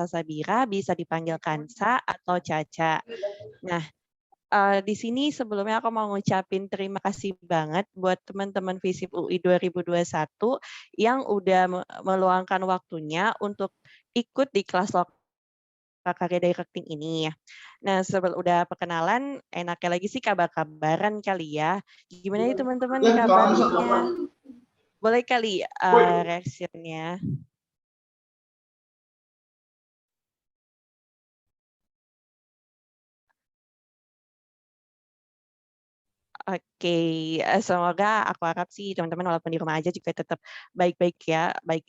Sabira, bisa dipanggil Kansa atau Caca. Nah, di sini sebelumnya aku mau ngucapin terima kasih banget buat teman-teman FISIP UI 2021 yang udah meluangkan waktunya untuk ikut di kelas Prakarya Directing ini. Nah, udah perkenalan, enaknya lagi sih kabar-kabaran kali ya. Gimana nih teman-teman kabarnya? Boleh kali reaksinya? Oke, semoga aku harap sih teman-teman walaupun di rumah aja juga tetap baik-baik ya, baik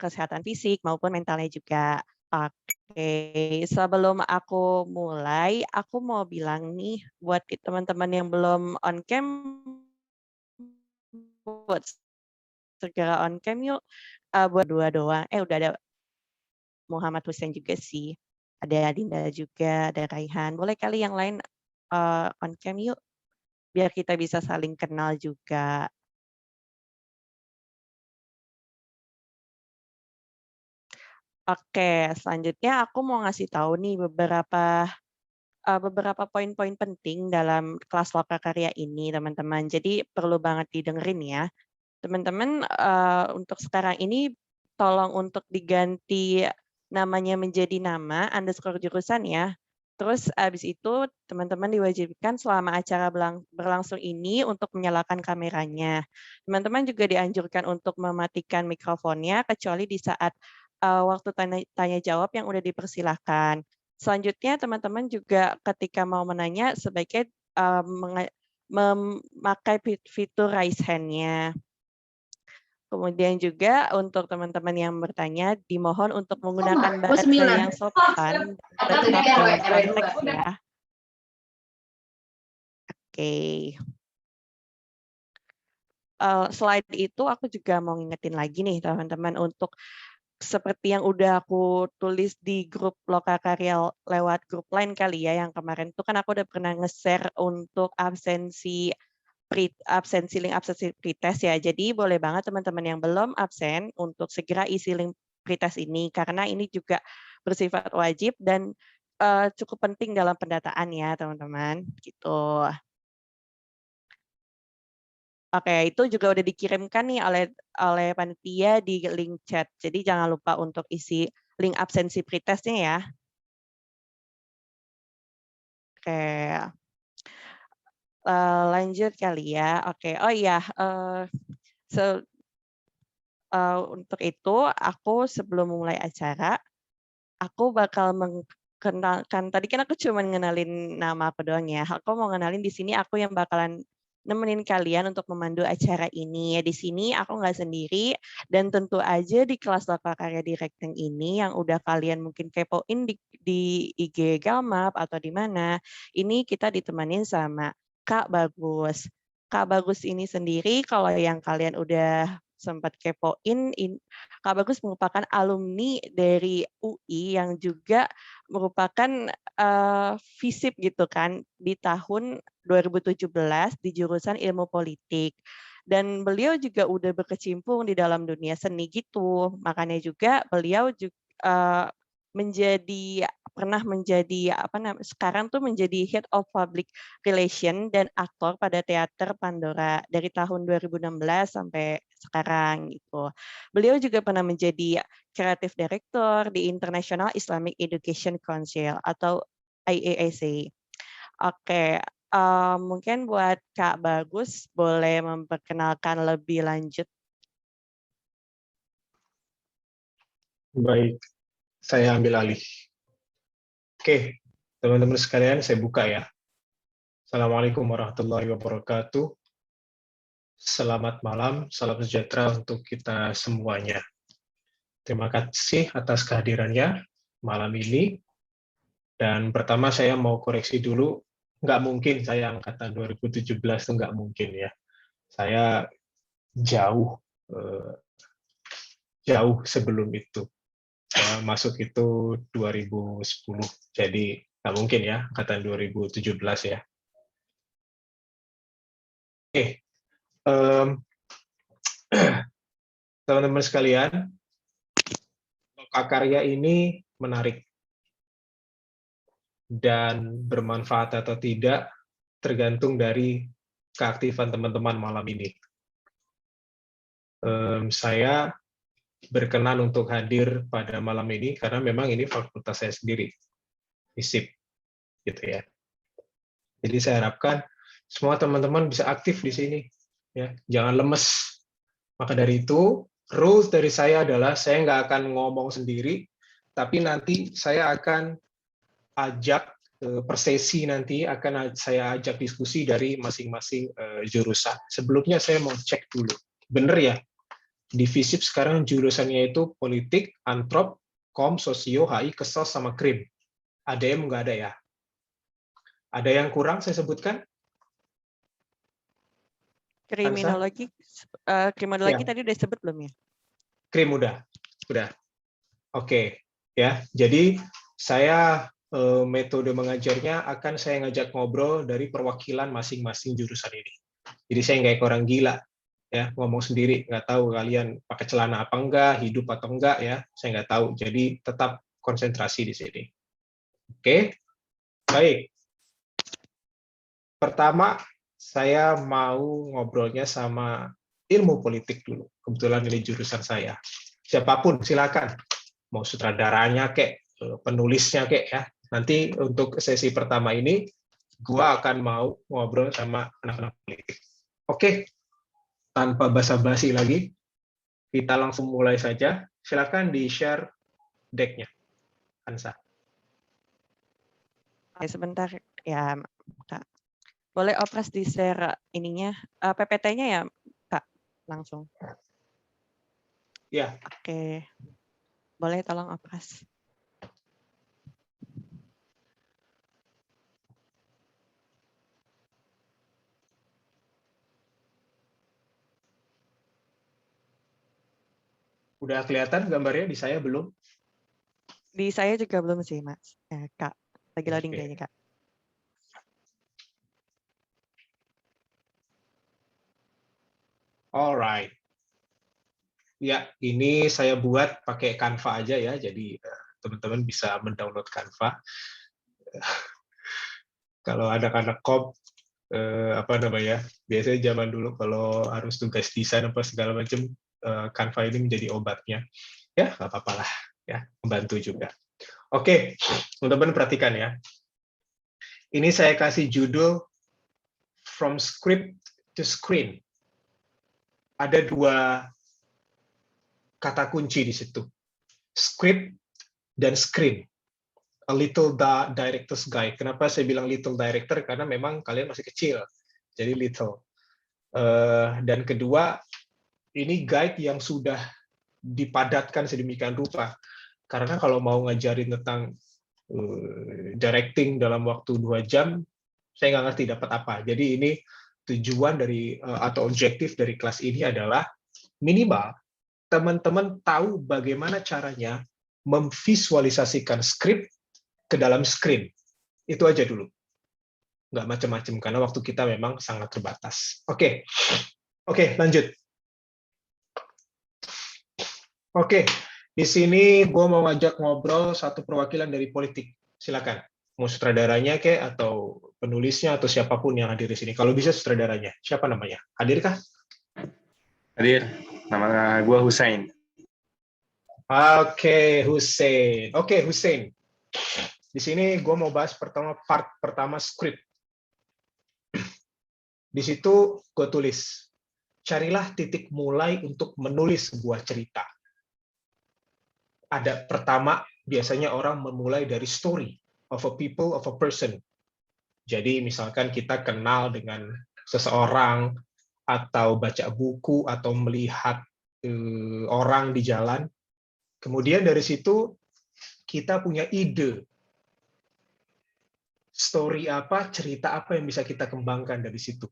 kesehatan fisik maupun mentalnya juga. Oke, sebelum aku mulai, aku mau bilang nih buat teman-teman yang belum on cam, buat segera on cam yuk. Buat dua doang. Udah ada Muhammad Hussein juga sih. Ada Dinda juga, ada Raihan. Boleh kali yang lain on cam yuk, biar kita bisa saling kenal juga. Oke, selanjutnya aku mau ngasih tahu nih beberapa poin-poin penting dalam kelas lokakarya ini, teman-teman. Jadi perlu banget didengerin ya. Teman-teman, untuk sekarang ini tolong untuk diganti namanya menjadi nama underscore jurusan ya. Terus abis itu teman-teman diwajibkan selama acara berlangsung ini untuk menyalakan kameranya. Teman-teman juga dianjurkan untuk mematikan mikrofonnya kecuali di saat waktu tanya jawab yang udah dipersilahkan. Selanjutnya teman-teman juga ketika mau menanya sebaiknya memakai fitur raise hand-nya. Kemudian juga untuk teman-teman yang bertanya, dimohon untuk menggunakan bahasa yang sopan dan tetap dalam konteks ya. Oke. Selain itu aku juga mau ngingetin lagi nih teman-teman untuk seperti yang udah aku tulis di grup Lokakarya lewat grup lain kali ya, yang kemarin itu kan aku udah pernah nge-share untuk link absensi pretest ya. Jadi boleh banget teman-teman yang belum absen untuk segera isi link pretest ini karena ini juga bersifat wajib dan cukup penting dalam pendataan ya teman-teman. Gitu. Oke, itu juga udah dikirimkan nih oleh panitia di link chat. Jadi jangan lupa untuk isi link absensi pretestnya ya. Oke. Lanjut kali ya. Oke. Oh iya, untuk itu aku sebelum mulai acara, aku bakal mengenalkan, tadi kan aku cuma ngenalin nama aku doang ya. Aku mau ngenalin di sini aku yang bakalan nemenin kalian untuk memandu acara ini. Ya di sini aku nggak sendiri dan tentu aja di kelas Lokakarya Directing ini yang udah kalian mungkin kepoin di IG Galmap atau di mana, ini kita ditemanin sama Kak Bagus. Kak Bagus ini sendiri kalau yang kalian udah sempat kepoin, Kak Bagus merupakan alumni dari UI yang juga merupakan FISIP gitu kan di tahun 2017 di jurusan Ilmu Politik. Dan beliau juga udah berkecimpung di dalam dunia seni gitu. Makanya juga beliau juga pernah menjadi sekarang tuh menjadi Head of Public Relation dan aktor pada teater Pandora dari tahun 2016 sampai sekarang gitu. Beliau juga pernah menjadi Creative Director di International Islamic Education Council atau IAIC. Oke, mungkin buat Kak Bagus boleh memperkenalkan lebih lanjut. Baik, saya ambil alih. Oke, teman-teman sekalian, saya buka ya. Assalamualaikum warahmatullahi wabarakatuh. Selamat malam, salam sejahtera untuk kita semuanya. Terima kasih atas kehadirannya malam ini. Dan pertama saya mau koreksi dulu, nggak mungkin saya angkatan 2017 itu nggak mungkin ya. Saya jauh sebelum itu. Saya masuk itu 2010, jadi nggak mungkin ya angkatan 2017 ya. Oke, teman-teman sekalian, Lokakarya ini menarik dan bermanfaat atau tidak tergantung dari keaktifan teman-teman malam ini. Saya berkenan untuk hadir pada malam ini karena memang ini fakultas saya sendiri, FISIP, gitu ya. Jadi saya harapkan semua teman-teman bisa aktif di sini, ya, jangan lemes. Maka dari itu, rules dari saya adalah saya nggak akan ngomong sendiri, tapi nanti saya akan ajak per sesi nanti akan saya ajak diskusi dari masing-masing jurusan. Sebelumnya saya mau cek dulu, bener ya? Di FISIP sekarang jurusannya itu politik, antrop, kom, sosio, HI, kesel, sama krim. Ada yang nggak ada ya? Ada yang kurang saya sebutkan? Kriminologi, kriminologi Ya, tadi udah disebut belum ya? krim udah. Oke, ya. Jadi saya metode mengajarnya akan saya ngajak ngobrol dari perwakilan masing-masing jurusan ini. Jadi saya nggak kayak orang gila, ya, ngomong sendiri, nggak tahu kalian pakai celana apa enggak, hidup atau enggak, ya, saya nggak tahu. Jadi tetap konsentrasi di sini. Oke, baik. Pertama, saya mau ngobrolnya sama ilmu politik dulu. Kebetulan ini jurusan saya. Siapapun silakan, mau sutradaranya kek, penulisnya kek, ya. Nanti untuk sesi pertama ini, gua akan mau ngobrol sama anak-anak politik. Oke, tanpa basa-basi lagi, kita langsung mulai saja. Silakan di-share deck-nya, Hansa. Sebentar ya, Kak. Boleh Opras di-share ininya, PPT-nya ya, Kak, langsung. Ya. Oke, boleh tolong Opras. Udah kelihatan gambarnya di saya belum? Di saya juga belum sih, Mas. Kak, lagi loading Oke. kayaknya, Kak. Alright. Ya, ini saya buat pakai Canva aja ya, jadi teman-teman bisa mendownload Canva. Kalau anak-anak kom, apa namanya, biasanya zaman dulu kalau harus tugas desain apa segala macam, Canva ini menjadi obatnya. Ya, nggak apa-apa lah, ya, membantu juga. Oke, teman-teman perhatikan ya. Ini saya kasih judul From Script to Screen. Ada dua kata kunci di situ, script dan screen. A little director's guide. Kenapa saya bilang little director? Karena memang kalian masih kecil, jadi little. Dan kedua, ini guide yang sudah dipadatkan sedemikian rupa. Karena kalau mau ngajarin tentang directing dalam waktu 2 jam, saya nggak ngerti dapat apa. Jadi ini tujuan dari atau objektif dari kelas ini adalah minimal teman-teman tahu bagaimana caranya memvisualisasikan skrip ke dalam screen. Itu aja dulu. Nggak macam-macam, karena waktu kita memang sangat terbatas. Oke, lanjut. Oke, di sini gue mau ngajak ngobrol satu perwakilan dari politik. Silakan. Mau sutradaranya kek, atau penulisnya, atau siapapun yang hadir di sini. Kalau bisa sutradaranya. Siapa namanya? Hadirkah? Hadir. Nama gue Hussein. Oke, Hussein. Oke, Hussein. Di sini gue mau bahas part pertama script. Di situ gue tulis, carilah titik mulai untuk menulis sebuah cerita. Ada pertama, biasanya orang memulai dari story of a people, of a person. Jadi misalkan kita kenal dengan seseorang, atau baca buku, atau melihat orang di jalan. Kemudian dari situ kita punya ide. Story apa, cerita apa yang bisa kita kembangkan dari situ.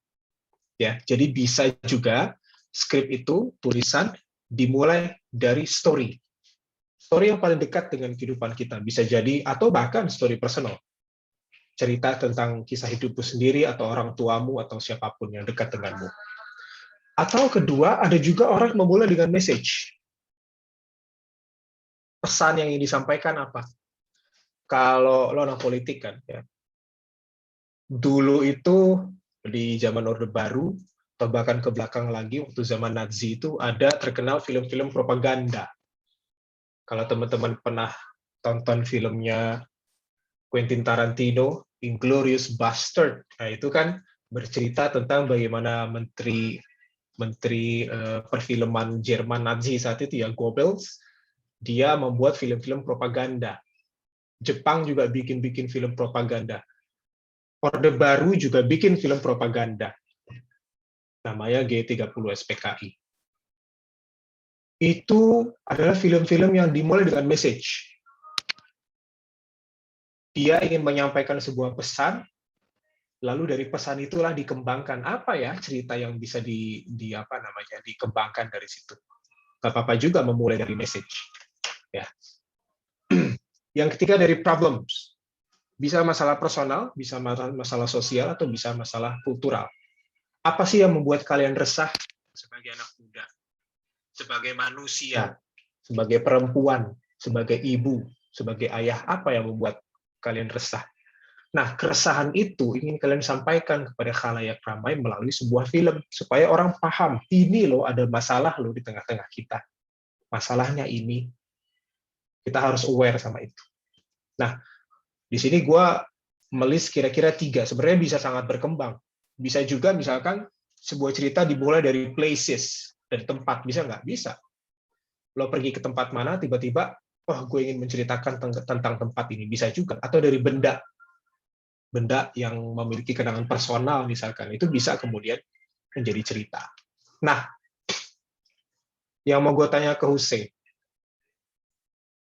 Ya, jadi bisa juga skrip itu, tulisan, dimulai dari story. Story yang paling dekat dengan kehidupan kita. Bisa jadi, atau bahkan story personal. Cerita tentang kisah hidupmu sendiri, atau orang tuamu, atau siapapun yang dekat denganmu. Atau kedua, ada juga orang memulai dengan message. Pesan yang ingin disampaikan apa? kalau lo anak politik kan, ya. Dulu itu di zaman Orde Baru, atau bahkan ke belakang lagi, waktu zaman Nazi itu ada terkenal film-film propaganda. Kalau teman-teman pernah tonton filmnya Quentin Tarantino, Inglourious Bastard, nah itu kan bercerita tentang bagaimana menteri perfilman Jerman Nazi saat itu ya Goebbels, dia membuat film-film propaganda. Jepang juga bikin film propaganda. Orde Baru juga bikin film propaganda. Namanya G30 SPKI. Itu adalah film-film yang dimulai dengan message. Dia ingin menyampaikan sebuah pesan, lalu dari pesan itulah dikembangkan apa ya cerita yang bisa dikembangkan dari situ. Gak apa-apa juga memulai dari message. Ya. Yang ketiga dari problems. Bisa masalah personal, bisa masalah sosial, atau bisa masalah kultural. Apa sih yang membuat kalian resah sebagai anak muda, sebagai manusia, sebagai perempuan, sebagai ibu, sebagai ayah? Apa yang membuat kalian resah? Nah, keresahan itu ingin kalian sampaikan kepada khalayak ramai melalui sebuah film, supaya orang paham, ini loh ada masalah loh di tengah-tengah kita. Masalahnya ini, kita harus aware sama itu. Nah, di sini gue melis kira-kira 3. Sebenarnya bisa sangat berkembang. Bisa juga misalkan sebuah cerita dimulai dari places, dari tempat. Bisa nggak? Bisa. Lo pergi ke tempat mana, tiba-tiba, oh gue ingin menceritakan tentang tempat ini. Bisa juga. Atau dari benda. Benda yang memiliki kenangan personal misalkan. Itu bisa kemudian menjadi cerita. Nah, yang mau gue tanya ke Hussein,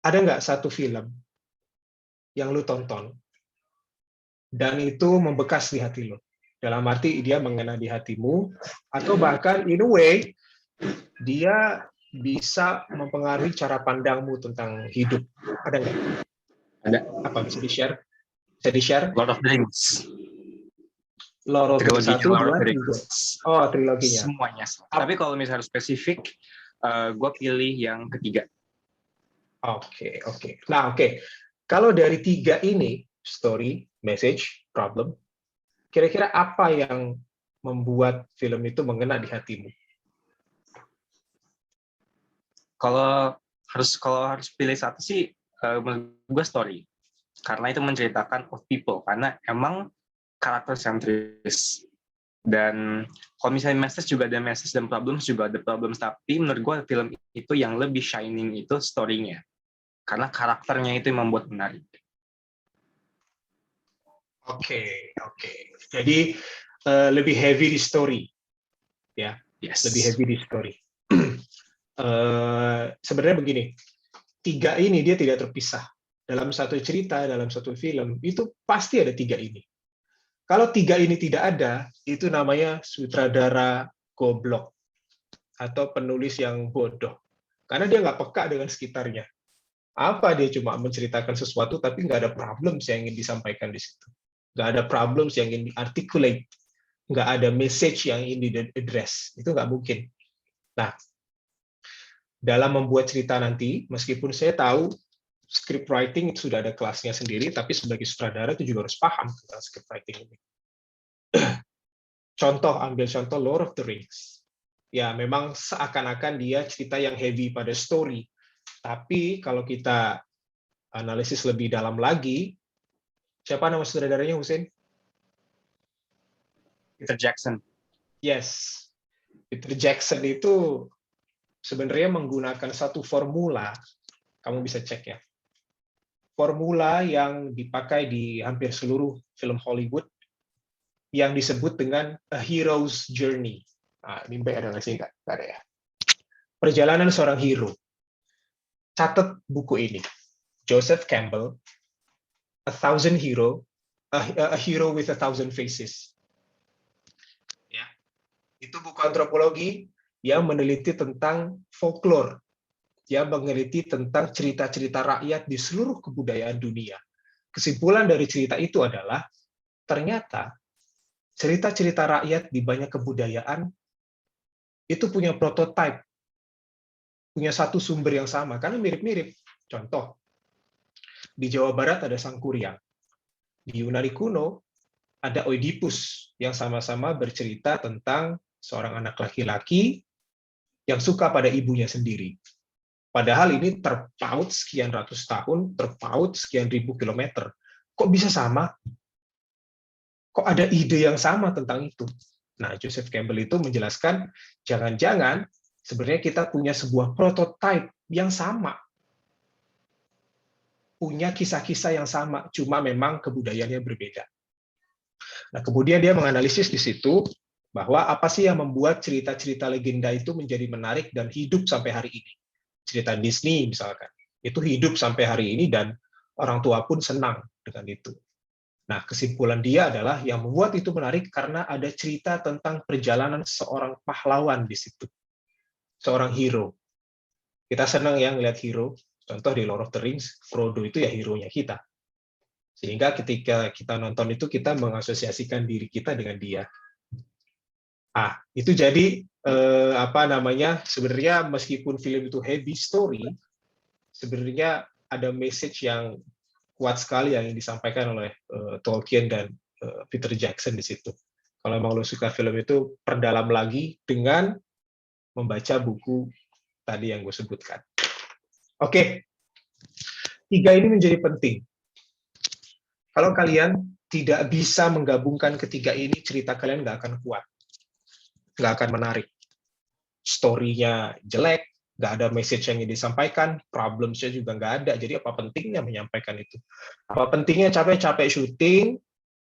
ada nggak satu film yang lu tonton dan itu membekas di hati lo? Dalam arti dia mengena di hatimu, atau bahkan in a way dia bisa mempengaruhi cara pandangmu tentang hidup. Ada nggak? Ada. Apa bisa di-share? Bisa di-share? Lord of the Rings. Lord of the Rings Triloginya 1, Lord of 2, the 3. Rings. Oh, triloginya. Semuanya. Tapi kalau misalnya spesifik, gue pilih yang ketiga. Oke. Nah, oke. Kalau dari 3 ini, story, message, problem, kira-kira apa yang membuat film itu mengena di hatimu? Kalau harus pilih satu sih, menurut gue story. Karena itu menceritakan of people. Karena emang karakter sentris. Dan kalau misalnya message juga ada message dan problems juga ada problems. Tapi menurut gue film itu yang lebih shining itu story-nya. Karena karakternya itu yang membuat menarik. Oke. Jadi lebih heavy di story, ya. Yes. Lebih heavy di story. Sebenarnya begini, 3 ini dia tidak terpisah. Dalam satu cerita, dalam satu film, itu pasti ada 3 ini. Kalau 3 ini tidak ada, itu namanya sutradara goblok atau penulis yang bodoh. Karena dia nggak peka dengan sekitarnya. Apa dia cuma menceritakan sesuatu tapi nggak ada problems yang ingin disampaikan di situ. Nggak ada problems yang ingin diarticulate. Nggak ada message yang ingin di-address. Itu nggak mungkin. Nah, dalam membuat cerita nanti, meskipun saya tahu script writing itu sudah ada kelasnya sendiri, tapi sebagai sutradara itu juga harus paham tentang script writing ini. Ambil contoh Lord of the Rings. Ya, memang seakan-akan dia cerita yang heavy pada story. Tapi kalau kita analisis lebih dalam lagi, siapa nama sutradaranya, Hussein? Peter Jackson. Yes. Peter Jackson itu sebenarnya menggunakan satu formula, kamu bisa cek ya. Formula yang dipakai di hampir seluruh film Hollywood yang disebut dengan a hero's journey. Nah, ini ada nggak sih? Nggak ada ya. Perjalanan seorang hero. Catat buku ini. Joseph Campbell, A Hero with a Thousand Faces. Ya. Itu buku antropologi yang meneliti tentang folklore, yang meneliti tentang cerita-cerita rakyat di seluruh kebudayaan dunia. Kesimpulan dari cerita itu adalah ternyata cerita-cerita rakyat di banyak kebudayaan itu punya prototipe, punya satu sumber yang sama, karena mirip-mirip. Contoh, di Jawa Barat ada Sangkuriang. Di Yunani kuno ada Oedipus yang sama-sama bercerita tentang seorang anak laki-laki yang suka pada ibunya sendiri. Padahal ini terpaut sekian ratus tahun, terpaut sekian ribu kilometer. Kok bisa sama? Kok ada ide yang sama tentang itu? Nah, Joseph Campbell itu menjelaskan, jangan-jangan sebenarnya kita punya sebuah prototipe yang sama. Punya kisah-kisah yang sama, cuma memang kebudayaannya berbeda. Nah, kemudian dia menganalisis di situ bahwa apa sih yang membuat cerita-cerita legenda itu menjadi menarik dan hidup sampai hari ini. Cerita Disney misalkan, itu hidup sampai hari ini dan orang tua pun senang dengan itu. Nah, kesimpulan dia adalah yang membuat itu menarik karena ada cerita tentang perjalanan seorang pahlawan di situ. Seorang hero. Kita senang ya ngelihat hero. Contoh di Lord of the Rings, Frodo itu ya hero-nya kita. Sehingga ketika kita nonton itu, kita mengasosiasikan diri kita dengan dia. Itu jadi sebenarnya meskipun film itu heavy story, sebenarnya ada message yang kuat sekali yang disampaikan oleh Tolkien dan Peter Jackson di situ. Kalau emang lo suka film itu, perdalam lagi dengan membaca buku tadi yang gue sebutkan. Oke, 3 ini menjadi penting. Kalau kalian tidak bisa menggabungkan ketiga ini, cerita kalian nggak akan kuat. Nggak akan menarik. Story-nya jelek, nggak ada message yang disampaikan, problems-nya juga nggak ada. Jadi apa pentingnya menyampaikan itu? Apa pentingnya capek-capek syuting,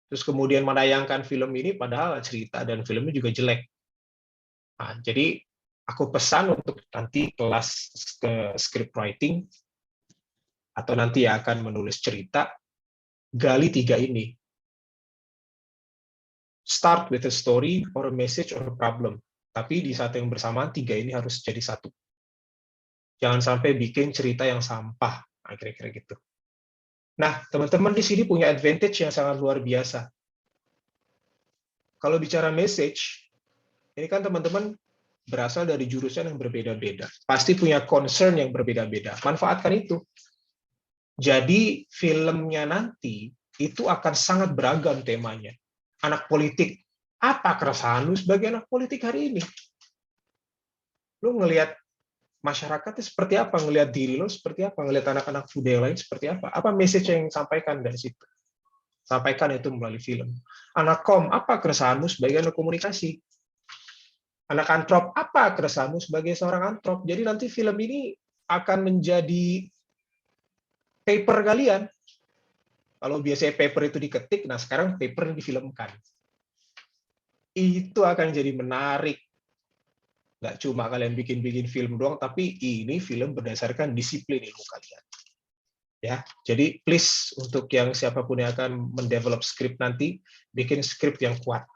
terus kemudian menayangkan film ini, padahal cerita dan filmnya juga jelek. Nah, jadi aku pesan untuk nanti kelas ke script writing, atau nanti yang akan menulis cerita, gali 3 ini. Start with a story, or a message, or a problem. Tapi di saat yang bersamaan, 3 ini harus jadi satu. Jangan sampai bikin cerita yang sampah, kira-kira gitu. Nah, teman-teman di sini punya advantage yang sangat luar biasa. Kalau bicara message, ini kan teman-teman berasal dari jurusan yang berbeda-beda. Pasti punya concern yang berbeda-beda. Manfaatkan itu. Jadi filmnya nanti itu akan sangat beragam temanya. Anak politik, apa keresahan lu sebagai anak politik hari ini? Lu ngelihat masyarakatnya seperti apa, ngelihat diri lo seperti apa, ngelihat anak-anak muda yang lain seperti apa message yang disampaikan dari situ. Sampaikan itu melalui film. Anak kom, apa keresahanmu sebagai anak komunikasi? Anak antrop, apa keresahanmu sebagai seorang antrop? Jadi nanti film ini akan menjadi paper kalian. Kalau biasanya paper itu diketik, nah sekarang paper difilmkan. Itu akan jadi menarik. Nggak cuma kalian bikin film doang, tapi ini film berdasarkan disiplin ilmu kalian. Ya, jadi please untuk yang siapapun yang akan mendevelop script nanti, bikin script yang kuat.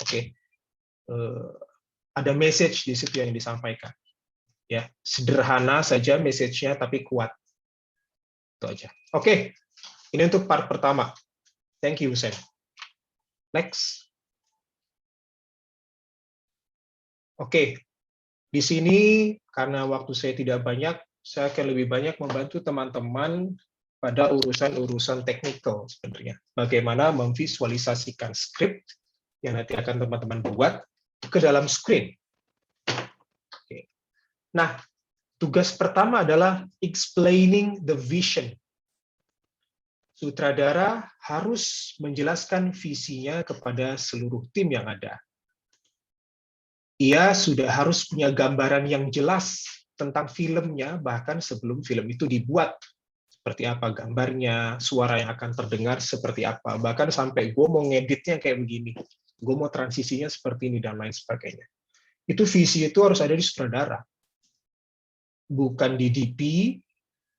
Oke. Ada message di situ yang disampaikan. Ya, sederhana saja message-nya tapi kuat. Itu aja. Oke. Ini untuk part pertama. Thank you, Sam. Next. Oke. Di sini karena waktu saya tidak banyak, saya akan lebih banyak membantu teman-teman pada urusan-urusan teknikal sebenarnya. Bagaimana memvisualisasikan script yang nanti akan teman-teman buat ke dalam screen. Oke. Nah, tugas pertama adalah explaining the vision. Sutradara harus menjelaskan visinya kepada seluruh tim yang ada. Ia sudah harus punya gambaran yang jelas tentang filmnya, bahkan sebelum film itu dibuat. Seperti apa gambarnya, suara yang akan terdengar seperti apa. Bahkan sampai gue mau ngeditnya kayak begini. Gue mau transisinya seperti ini, dan lain sebagainya. Itu visi itu harus ada di sutradara. Bukan di DP,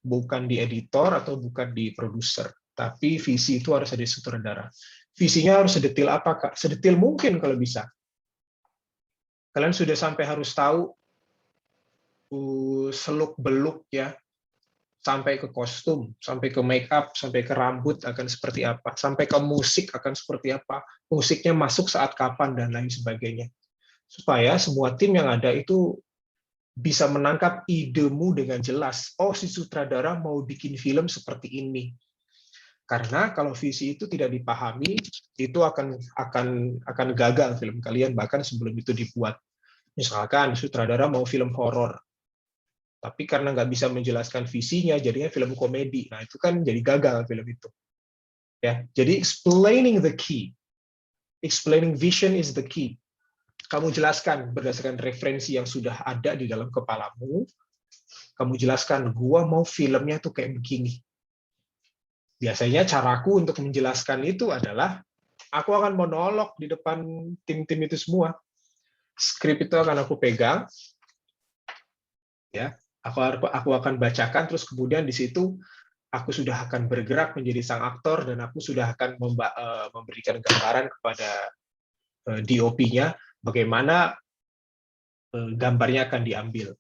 bukan di editor, atau bukan di produser. Tapi visi itu harus ada di sutradara. Visinya harus sedetail apa, Kak? Sedetail mungkin kalau bisa. Kalian sudah sampai harus tahu seluk-beluk ya, sampai ke kostum, sampai ke make up, sampai ke rambut akan seperti apa, sampai ke musik akan seperti apa, musiknya masuk saat kapan dan lain sebagainya. Supaya semua tim yang ada itu bisa menangkap idemu dengan jelas. Oh, si sutradara mau bikin film seperti ini. Karena kalau visi itu tidak dipahami, itu akan gagal film kalian bahkan sebelum itu dibuat. Misalkan sutradara mau film horor, tapi karena nggak bisa menjelaskan visinya, jadinya film komedi. Nah, itu kan jadi gagal film itu. Ya, jadi explaining the key, explaining vision is the key. Kamu jelaskan berdasarkan referensi yang sudah ada di dalam kepalamu. Kamu jelaskan, gua mau filmnya tuh kayak begini. Biasanya caraku untuk menjelaskan itu adalah aku akan monolog di depan tim-tim itu semua. Skrip itu akan aku pegang, ya. Aku akan bacakan, terus kemudian di situ aku sudah akan bergerak menjadi sang aktor dan aku sudah akan memberikan gambaran kepada DOP-nya bagaimana gambarnya akan diambil.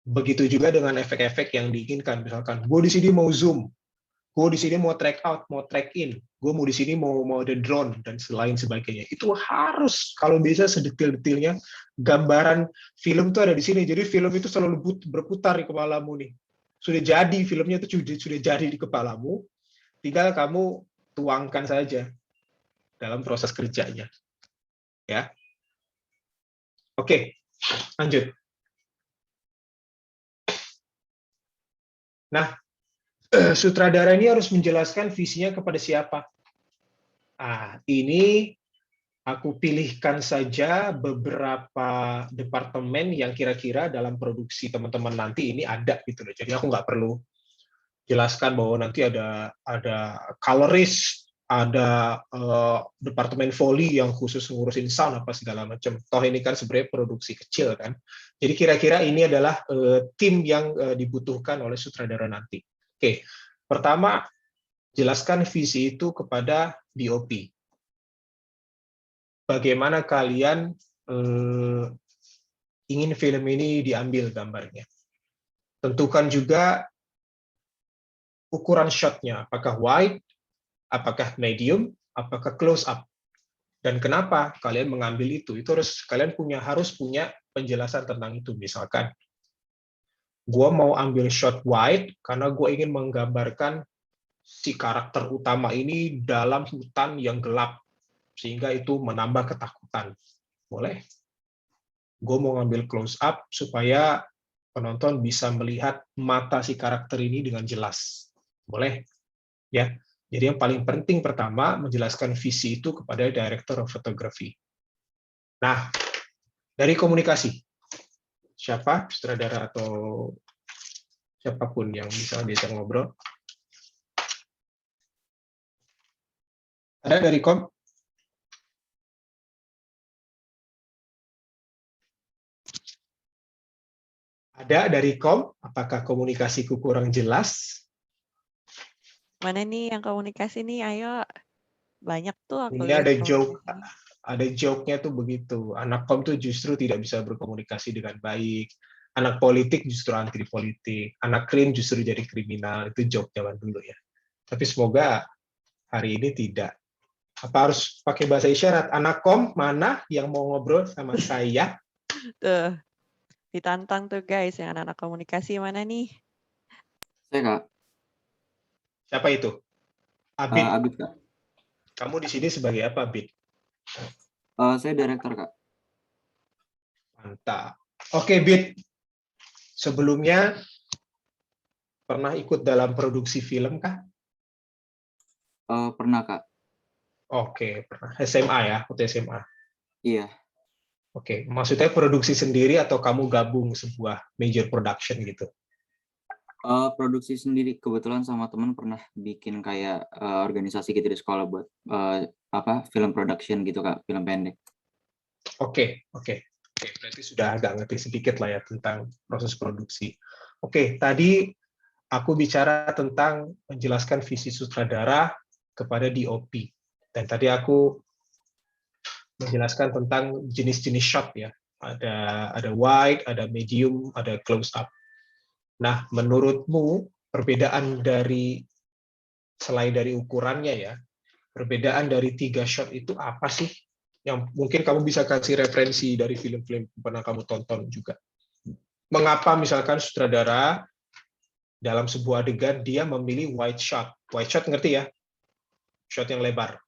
Begitu juga dengan efek-efek yang diinginkan. Misalkan, gue di sini mau zoom, gue di sini mau track out, mau track in, gue mau di sini mau ada drone dan lain sebagainya. Itu harus kalau bisa sedetail-detailnya gambaran film tuh ada di sini. Jadi film itu selalu berputar di kepalamu nih. Sudah jadi filmnya itu sudah jadi di kepalamu, tinggal kamu tuangkan saja dalam proses kerjanya. Ya. Oke, lanjut. Nah, sutradara ini harus menjelaskan visinya kepada siapa. Ah, ini aku pilihkan saja beberapa departemen yang kira-kira dalam produksi teman-teman nanti ini ada gitu loh. Jadi aku nggak perlu jelaskan bahwa nanti ada colorist, ada departemen Foley yang khusus ngurusin sound apa segala macam. Toh ini kan sebenarnya produksi kecil kan. Jadi kira-kira ini adalah tim yang dibutuhkan oleh sutradara nanti. Oke, pertama jelaskan visi itu kepada DOP. Bagaimana kalian ingin film ini diambil gambarnya. Tentukan juga ukuran shot-nya, apakah wide, apakah medium, apakah close up. Dan kenapa kalian mengambil itu? Itu kalian harus punya penjelasan tentang itu. Misalkan, gue mau ambil shot wide karena gue ingin menggambarkan si karakter utama ini dalam hutan yang gelap, sehingga itu menambah ketakutan. Boleh. Gue mau ngambil close up supaya penonton bisa melihat mata si karakter ini dengan jelas. Boleh. Ya. Jadi yang paling penting pertama, menjelaskan visi itu kepada director of photography. Nah, dari komunikasi. Siapa? Sutradara atau siapapun yang bisa diajak ngobrol. Ada dari kom? Ada dari kom? Apakah komunikasiku kurang jelas? Mana nih yang komunikasi nih? Ayo. Banyak tuh aku Ini lihat ada joke, komunikasi. ada joke-nya tuh begitu. Anak kom tuh justru tidak bisa berkomunikasi dengan baik. Anak politik justru anti politik. Anak krim justru jadi kriminal. Itu joke zaman dulu ya. Tapi semoga hari ini tidak. Apa harus pakai bahasa isyarat? Anak kom mana yang mau ngobrol sama saya? Tuh, ditantang tuh guys yang anak-anak komunikasi mana nih? Saya Kak, Siapa itu? Abid. Abid Kak. Kamu di sini sebagai apa, Abid? Saya direktur Kak. Mantap. Oke, Bid. Sebelumnya pernah ikut dalam produksi film kah? Pernah Kak. Oke, pernah. SMA ya, waktu SMA. Iya. Oke, maksudnya produksi sendiri atau kamu gabung sebuah major production gitu? Produksi sendiri, kebetulan sama teman pernah bikin kayak organisasi gitu di sekolah buat film production gitu Kak, film pendek. Oke, berarti sudah agak ngerti sedikit lah ya tentang proses produksi. Oke, tadi aku bicara tentang menjelaskan visi sutradara kepada DOP. Dan tadi aku menjelaskan tentang jenis-jenis shot ya. Ada wide, ada medium, ada close up. Nah, menurutmu perbedaan selain dari ukurannya ya, perbedaan dari 3 shot itu apa sih? Yang mungkin kamu bisa kasih referensi dari film-film yang pernah kamu tonton juga. Mengapa misalkan sutradara dalam sebuah adegan dia memilih wide shot? Wide shot ngerti ya? Shot yang lebar,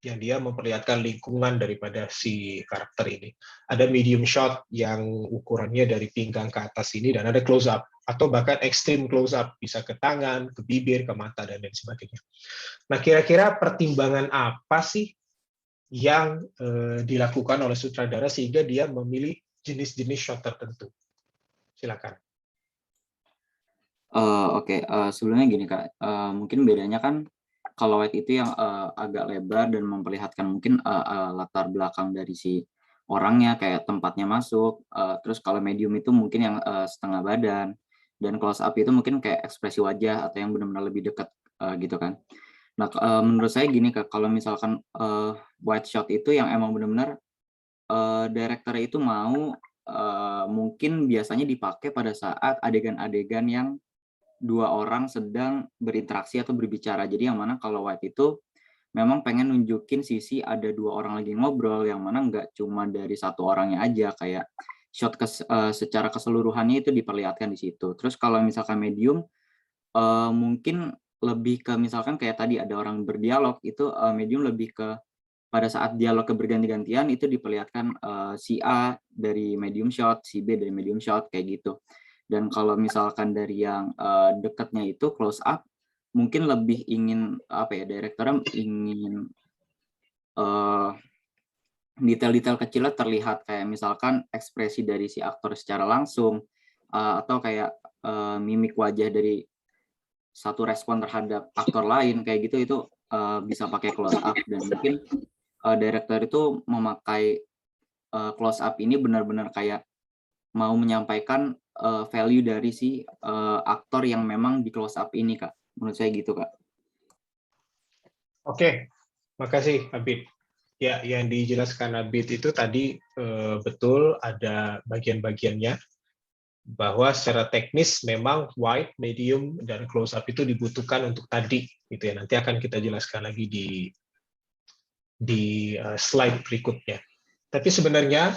yang dia memperlihatkan lingkungan daripada si karakter ini. Ada medium shot yang ukurannya dari pinggang ke atas ini, dan ada close up, atau bahkan extreme close up, bisa ke tangan, ke bibir, ke mata, dan lain sebagainya. Nah, kira-kira pertimbangan apa sih yang dilakukan oleh sutradara sehingga dia memilih jenis-jenis shot tertentu? Silakan. Oke, sebelumnya gini Kak, mungkin bedanya kan kalau wide itu yang agak lebar dan memperlihatkan mungkin latar belakang dari si orangnya, kayak tempatnya masuk. Terus kalau medium itu mungkin yang setengah badan, dan close up itu mungkin kayak ekspresi wajah atau yang benar-benar lebih dekat gitu kan. Nah, menurut saya gini Kak, kalau misalkan wide shot itu yang emang benar-benar direktur itu mau, mungkin biasanya dipakai pada saat adegan-adegan yang 2 orang sedang berinteraksi atau berbicara. Jadi yang mana kalau wide itu memang pengen nunjukin sisi ada 2 orang lagi ngobrol, yang mana nggak cuma dari satu orangnya aja, kayak shot secara keseluruhannya itu diperlihatkan di situ. Terus kalau misalkan medium, mungkin lebih ke misalkan kayak tadi ada orang berdialog, itu medium lebih ke pada saat dialognya berganti-gantian itu diperlihatkan si A dari medium shot, si B dari medium shot, kayak gitu. Dan kalau misalkan dari yang dekatnya itu close up, mungkin lebih ingin apa ya, direkturnya ingin detail-detail kecilnya terlihat, kayak misalkan ekspresi dari si aktor secara langsung, atau kayak mimik wajah dari satu respon terhadap aktor lain, kayak gitu, itu bisa pakai close up. Dan mungkin direktur itu memakai close up ini benar-benar kayak mau menyampaikan value dari si aktor yang memang di close up ini, Kak. Menurut saya gitu, Kak. Oke, makasih Abid. Ya, yang dijelaskan Abid itu tadi betul, ada bagian-bagiannya, bahwa secara teknis memang wide, medium, dan close up itu dibutuhkan untuk tadi, gitu ya. Nanti akan kita jelaskan lagi di slide berikutnya. Tapi sebenarnya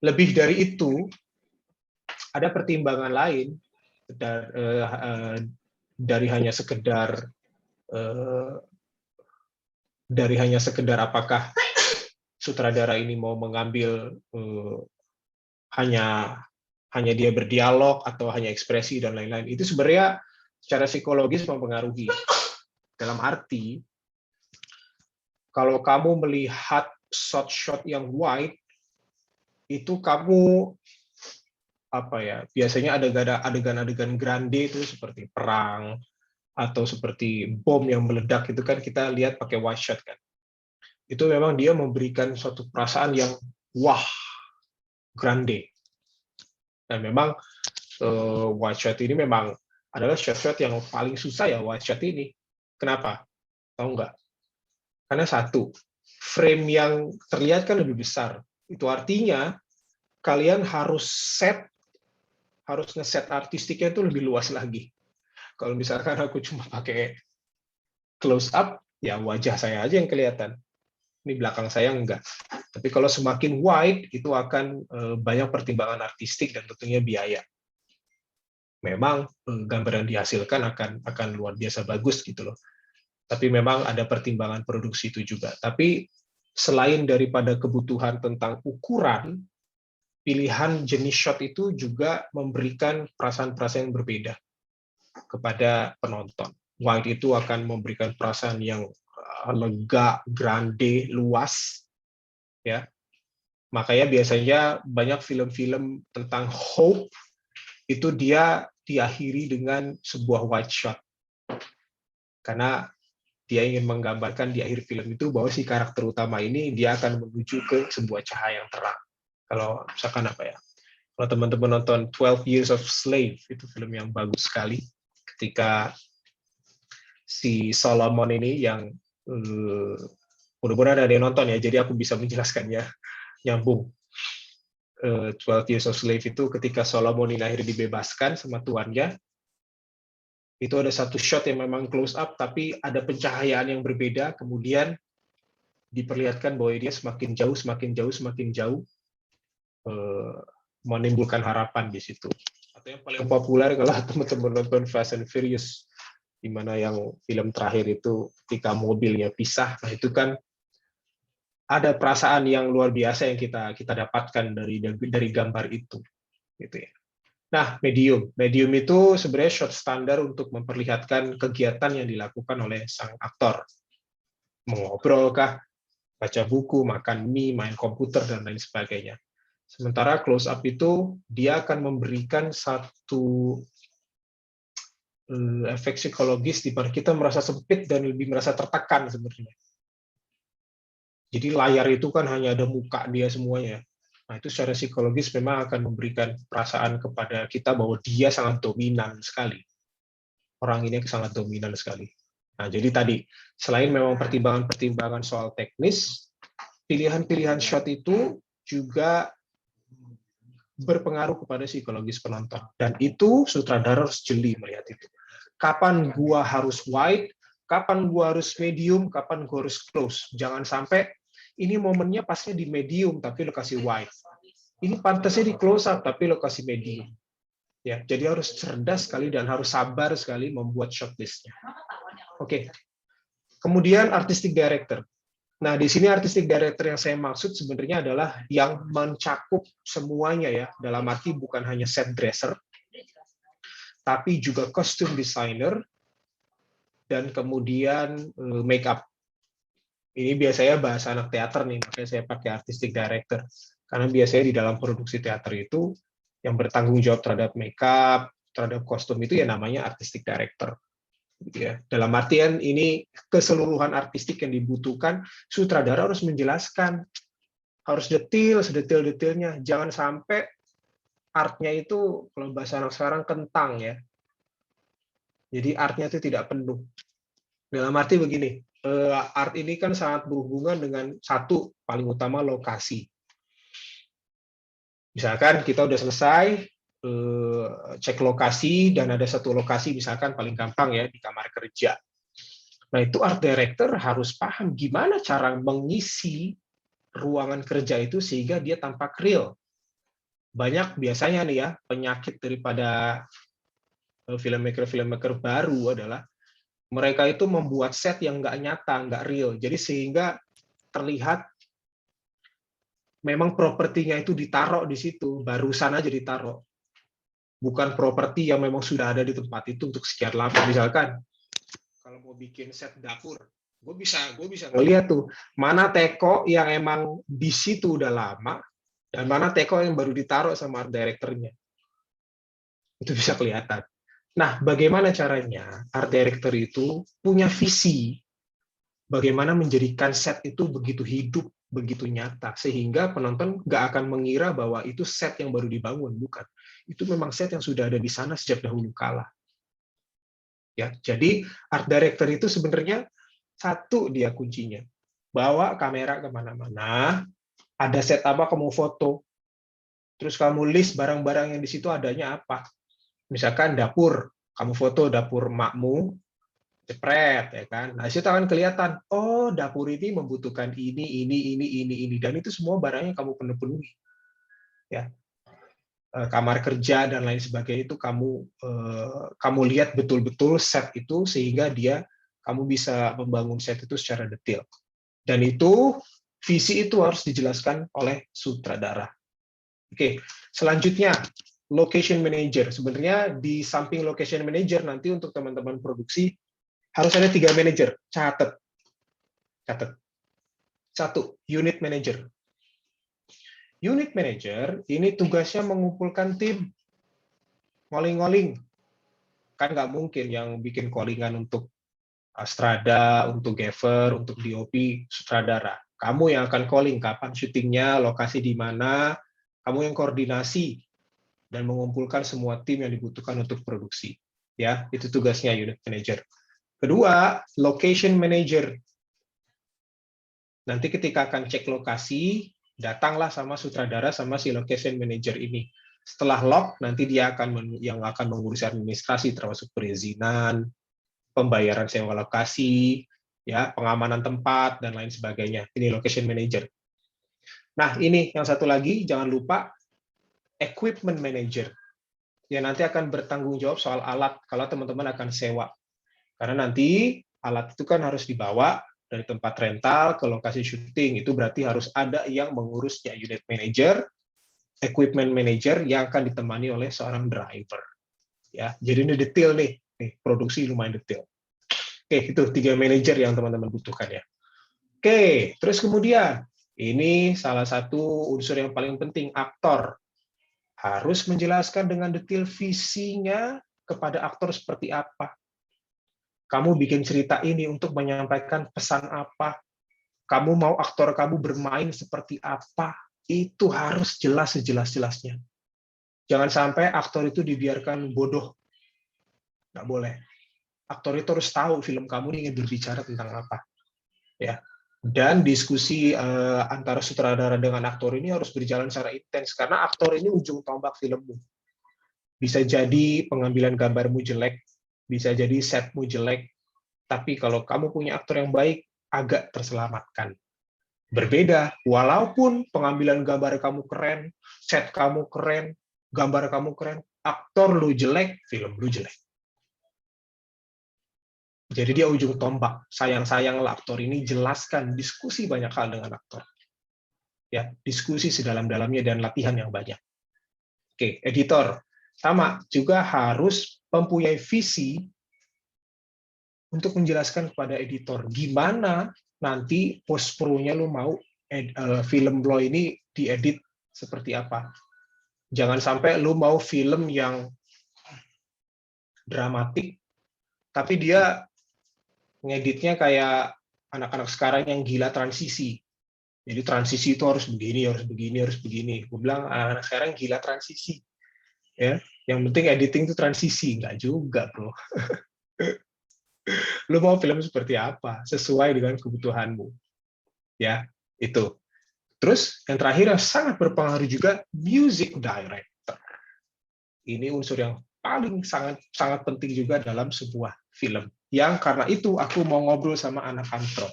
lebih dari itu, ada pertimbangan lain dari hanya sekedar apakah sutradara ini mau mengambil hanya dia berdialog atau hanya ekspresi dan lain-lain. Itu sebenarnya secara psikologis mempengaruhi. Dalam arti, kalau kamu melihat shot-shot yang wide, itu kamu biasanya adegan-adegan grande itu seperti perang atau seperti bom yang meledak, itu kan kita lihat pakai wide shot kan. Itu memang dia memberikan suatu perasaan yang wah, grande. Dan memang wide shot ini memang adalah shot-shot yang paling susah ya, wide shot ini. Kenapa? Tahu nggak? Karena satu, frame yang terlihat kan lebih besar. Itu artinya kalian harus nge-set artistiknya itu lebih luas lagi. Kalau misalkan aku cuma pakai close up, ya wajah saya aja yang kelihatan. Ini belakang saya enggak. Tapi kalau semakin wide, itu akan banyak pertimbangan artistik dan tentunya biaya. Memang gambar yang dihasilkan akan luar biasa bagus gitu loh. Tapi memang ada pertimbangan produksi itu juga. Tapi selain daripada kebutuhan tentang ukuran, pilihan jenis shot itu juga memberikan perasaan-perasaan yang berbeda kepada penonton. Wide itu akan memberikan perasaan yang lega, grande, luas, ya. Makanya biasanya banyak film-film tentang hope itu dia diakhiri dengan sebuah wide shot. Karena dia ingin menggambarkan di akhir film itu bahwa si karakter utama ini dia akan menuju ke sebuah cahaya yang terang. Kalau misalkan kalau teman-teman nonton 12 Years of Slave, itu film yang bagus sekali. Ketika si Solomon ini yang mudah-mudahan ada yang nonton ya, jadi aku bisa menjelaskannya nyambung. 12 Years of Slave itu ketika Solomon ini akhirnya dibebaskan sama tuannya, itu ada satu shot yang memang close up, tapi ada pencahayaan yang berbeda, kemudian diperlihatkan bahwa dia semakin jauh, semakin jauh, semakin jauh. menimbulkan harapan di situ. Atau yang paling populer kalau teman-teman nonton Fast and Furious, di mana yang film terakhir itu ketika mobilnya pisah, nah itu kan ada perasaan yang luar biasa yang kita dapatkan dari gambar itu, gitu ya. Nah, medium itu sebenarnya shot standar untuk memperlihatkan kegiatan yang dilakukan oleh sang aktor, mengobrol kah, baca buku, makan mie, main komputer dan lain sebagainya. Sementara close up itu dia akan memberikan satu efek psikologis di mana kita merasa sempit dan lebih merasa tertekan sebenarnya. Jadi layar itu kan hanya ada muka dia semuanya. Nah, itu secara psikologis memang akan memberikan perasaan kepada kita bahwa dia sangat dominan sekali. Orang ini sangat dominan sekali. Nah, jadi tadi, selain memang pertimbangan-pertimbangan soal teknis, pilihan-pilihan shot itu juga berpengaruh kepada psikologis penonton. Dan itu sutradara harus jeli melihat itu. Kapan gua harus wide, kapan gua harus medium, kapan gua harus close. Jangan sampai ini momennya pasnya di medium tapi lokasi wide. Ini pantasnya di close up tapi lokasi medium. Ya, jadi harus cerdas sekali dan harus sabar sekali membuat shot list-nya. Oke. Kemudian artistic director. Nah, di sini artistic director yang saya maksud sebenarnya adalah yang mencakup semuanya ya, dalam arti bukan hanya set dresser, tapi juga costume designer dan kemudian make up. Ini biasanya bahasa anak teater nih, makanya saya pakai artistic director. Karena biasanya di dalam produksi teater itu, yang bertanggung jawab terhadap makeup, terhadap kostum itu ya namanya artistic director. Ya. Dalam artian ini keseluruhan artistik yang dibutuhkan, sutradara harus menjelaskan. Harus detail, sedetail-detailnya. Jangan sampai artnya itu, kalau bahasa anak sekarang, kentang ya. Jadi artnya itu tidak penuh. Dalam arti begini, art ini kan sangat berhubungan dengan satu paling utama lokasi. Misalkan kita udah selesai cek lokasi dan ada satu lokasi misalkan paling gampang ya di kamar kerja. Nah itu art director harus paham gimana cara mengisi ruangan kerja itu sehingga dia tampak real. Banyak biasanya nih ya penyakit daripada filmmaker baru adalah mereka itu membuat set yang nggak nyata, nggak real. Jadi sehingga terlihat memang propertinya itu ditaruh di situ, barusan aja ditaruh. Bukan properti yang memang sudah ada di tempat itu untuk sekian lama. Misalkan, kalau mau bikin set dapur, gue bisa ngeliat tuh, mana teko yang emang di situ udah lama, dan mana teko yang baru ditaruh sama art director-nya. Itu bisa kelihatan. Nah, bagaimana caranya art director itu punya visi bagaimana menjadikan set itu begitu hidup, begitu nyata, sehingga penonton nggak akan mengira bahwa itu set yang baru dibangun, bukan. Itu memang set yang sudah ada di sana sejak dahulu kala. Ya, jadi art director itu sebenarnya satu dia kuncinya. Bawa kamera kemana-mana, ada set apa kamu foto, terus kamu list barang-barang yang di situ adanya apa. Misalkan dapur, kamu foto dapur makmu, jepret ya kan. Nah, situ akan kelihatan, oh dapur ini membutuhkan ini, dan itu semua barangnya kamu penuhi. Ya. Kamar kerja dan lain sebagainya itu kamu lihat betul-betul set itu sehingga kamu bisa membangun set itu secara detail. Dan itu visi itu harus dijelaskan oleh sutradara. Oke, selanjutnya location manager. Sebenarnya di samping location manager nanti untuk teman-teman produksi harus ada 3 manajer. Catat. 1, unit manager. Unit manager ini tugasnya mengumpulkan tim. Ngoling-ngoling. Kan nggak mungkin yang bikin callingan untuk strada, untuk gaffer, untuk DOP, sutradara. Kamu yang akan calling kapan syutingnya, lokasi di mana, kamu yang koordinasi dan mengumpulkan semua tim yang dibutuhkan untuk produksi. Ya, itu tugasnya unit manager. Kedua, location manager. Nanti ketika akan cek lokasi, datanglah sama sutradara sama si location manager ini. Setelah lock, nanti dia yang akan mengurus administrasi termasuk perizinan, pembayaran sewa lokasi, ya, pengamanan tempat dan lain sebagainya. Ini location manager. Nah, ini yang satu lagi jangan lupa equipment manager yang nanti akan bertanggung jawab soal alat kalau teman-teman akan sewa. Karena nanti alat itu kan harus dibawa dari tempat rental ke lokasi syuting. Itu berarti harus ada yang mengurusnya, unit manager, equipment manager yang akan ditemani oleh seorang driver. Ya, jadi ini detail nih, produksi lumayan detail. Oke, itu 3 manajer yang teman-teman butuhkan ya. Oke, terus kemudian ini salah satu unsur yang paling penting, aktor. Harus menjelaskan dengan detail visinya kepada aktor seperti apa. Kamu bikin cerita ini untuk menyampaikan pesan apa. Kamu mau aktor kamu bermain seperti apa. Itu harus jelas sejelas-jelasnya. Jangan sampai aktor itu dibiarkan bodoh. Nggak boleh. Aktor itu harus tahu film kamu ingin berbicara tentang apa. Ya. Dan diskusi antara sutradara dengan aktor ini harus berjalan secara intens karena aktor ini ujung tombak filmmu. Bisa jadi pengambilan gambarmu jelek, bisa jadi setmu jelek, tapi kalau kamu punya aktor yang baik, agak terselamatkan. Berbeda, walaupun pengambilan gambar kamu keren, set kamu keren, gambar kamu keren, aktor lu jelek, film lu jelek. Jadi dia ujung tombak. Sayang-sayanglah aktor ini jelaskan, diskusi banyak hal dengan aktor. Ya, diskusi sedalam-dalamnya dan latihan yang banyak. Oke, editor. Sama, juga harus mempunyai visi untuk menjelaskan kepada editor gimana nanti post pro-nya lu mau film lo ini diedit seperti apa. Jangan sampai lu mau film yang dramatik, tapi dia ngeditnya kayak anak-anak sekarang yang gila transisi. Jadi transisi itu harus begini, harus begini, harus begini. Gue bilang anak-anak sekarang gila transisi. Ya, yang penting editing itu transisi, nggak juga, bro. Lu mau film seperti apa? Sesuai dengan kebutuhanmu. Ya, itu. Terus yang terakhir yang sangat berpengaruh juga music director. Ini unsur yang paling sangat penting juga dalam sebuah film. Yang karena itu aku mau ngobrol sama anak Antrop.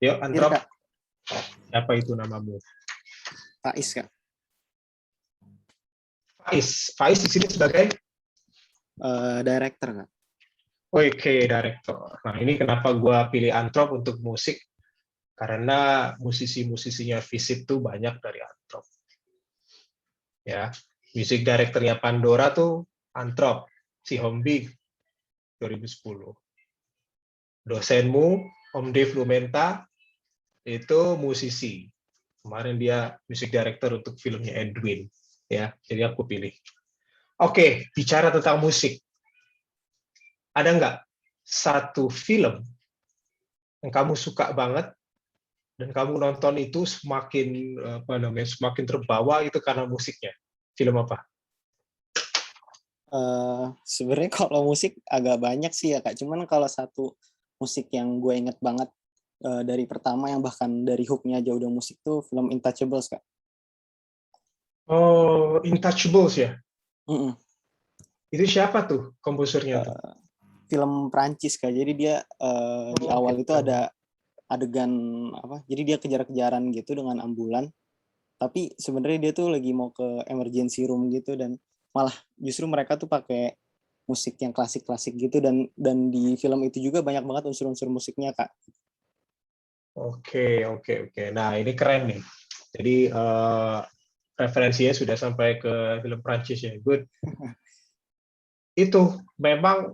Yuk, Antrop. Apa itu namamu? Faiz, Kak. Faiz di sini sebagai Director, Kak. Oke, director. Nah, ini kenapa gue pilih Antrop untuk musik. Karena musisi-musisinya Visit tuh banyak dari Antrop. Ya, music directornya Pandora tuh Antrop, si Hombi 2010. Dosenmu, Om Dave Lumenta, itu musisi. Kemarin dia music director untuk filmnya Edwin. Ya, jadi aku pilih. Oke, bicara tentang musik. Ada nggak satu film yang kamu suka banget dan kamu nonton itu semakin semakin terbawa itu karena musiknya? Film apa? Sebenarnya kalau musik agak banyak sih ya, Kak. Cuman kalau satu musik yang gue inget banget dari pertama yang bahkan dari hook-nya aja udah musik tuh film Intouchables, Kak. Oh, Intouchables ya? Mm-mm. Itu siapa tuh komposernya tuh? Film Prancis, Kak. Jadi dia di awal gitu. itu ada adegan apa? Jadi dia kejar-kejaran gitu dengan ambulan. Tapi sebenarnya dia tuh lagi mau ke emergency room gitu dan malah justru mereka tuh pakai musik yang klasik-klasik gitu dan di film itu juga banyak banget unsur-unsur musiknya, Kak. Oke. Nah, ini keren nih. Jadi referensinya sudah sampai ke film Prancis ya. Good. Itu memang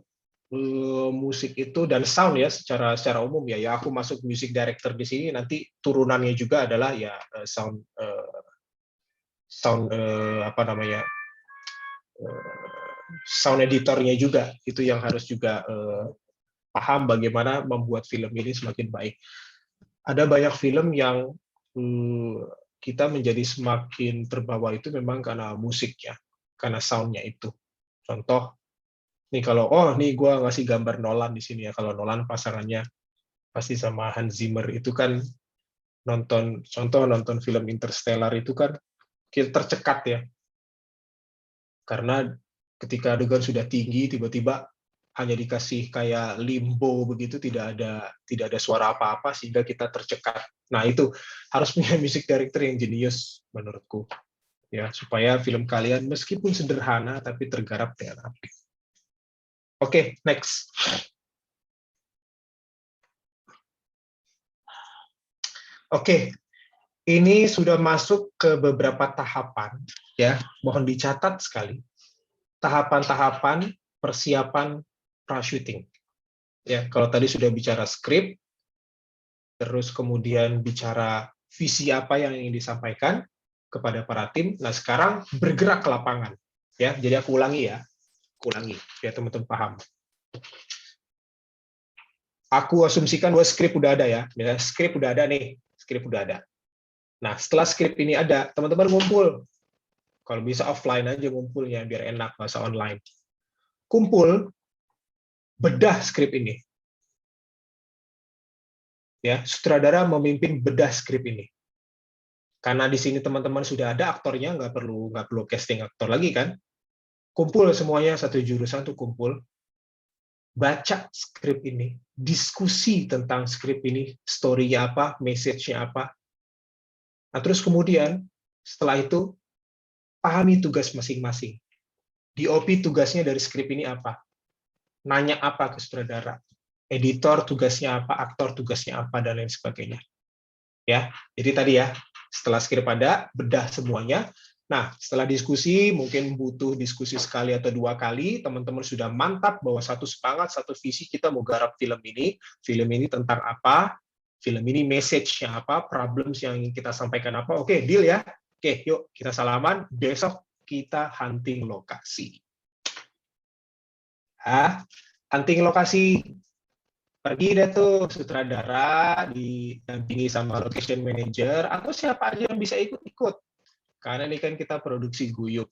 musik itu dan sound ya secara umum ya. Ya aku masuk music director di sini nanti turunannya juga adalah ya sound apa namanya? Sound editornya juga itu yang harus juga paham bagaimana membuat film ini semakin baik. Ada banyak film yang kita menjadi semakin terbawa itu memang karena musiknya, karena soundnya itu. Contoh, nih kalau nih gue ngasih gambar Nolan di sini ya. Kalau Nolan pasangannya pasti sama Hans Zimmer itu kan nonton film Interstellar itu kan kita tercekat ya. Karena ketika adegan sudah tinggi tiba-tiba hanya dikasih kayak limbo begitu tidak ada suara apa-apa sehingga kita tercekat Nah, itu harus punya music director yang jenius menurutku. Ya, supaya film kalian meskipun sederhana tapi tergarap dengan apik. Oke, next. Oke, ini sudah masuk ke beberapa tahapan, ya. Mohon dicatat sekali. Tahapan-tahapan persiapan pra-syuting. Ya, kalau tadi sudah bicara skrip, terus kemudian bicara visi apa yang ingin disampaikan kepada para tim. Nah, sekarang bergerak ke lapangan. Ya, jadi aku ulangi ya. Aku ulangi biar teman-teman paham. Aku asumsikan bahwa skrip udah ada ya. Misalnya skrip udah ada nih, skrip udah ada. Nah, setelah skrip ini ada, teman-teman ngumpul. Kalau bisa offline aja ngumpulnya, biar enak, nggak usah online. Kumpul, bedah skrip ini. Ya, sutradara memimpin bedah skrip ini. Karena di sini teman-teman sudah ada aktornya, nggak perlu casting aktor lagi kan. Kumpul semuanya, satu jurusan tuh kumpul. Baca skrip ini, diskusi tentang skrip ini, story-nya apa, message-nya apa. Nah, terus kemudian, setelah itu, pahami tugas masing-masing. DOP tugasnya dari skrip ini apa? Nanya apa ke sutradara? Editor tugasnya apa? Aktor tugasnya apa? Dan lain sebagainya. Ya, jadi tadi ya, setelah skrip ada, bedah semuanya. Nah, setelah diskusi, mungkin butuh diskusi sekali atau 2 kali, teman-teman sudah mantap bahwa satu semangat, satu visi, kita mau garap film ini tentang apa, film ini message-nya apa, problems yang ingin kita sampaikan apa. Oke, deal ya. Oke, yuk kita salaman, besok kita hunting lokasi. Hunting lokasi. Pergi deh tuh sutradara, didampingi sama location manager, atau siapa aja yang bisa ikut-ikut. Karena ini kan kita produksi guyup.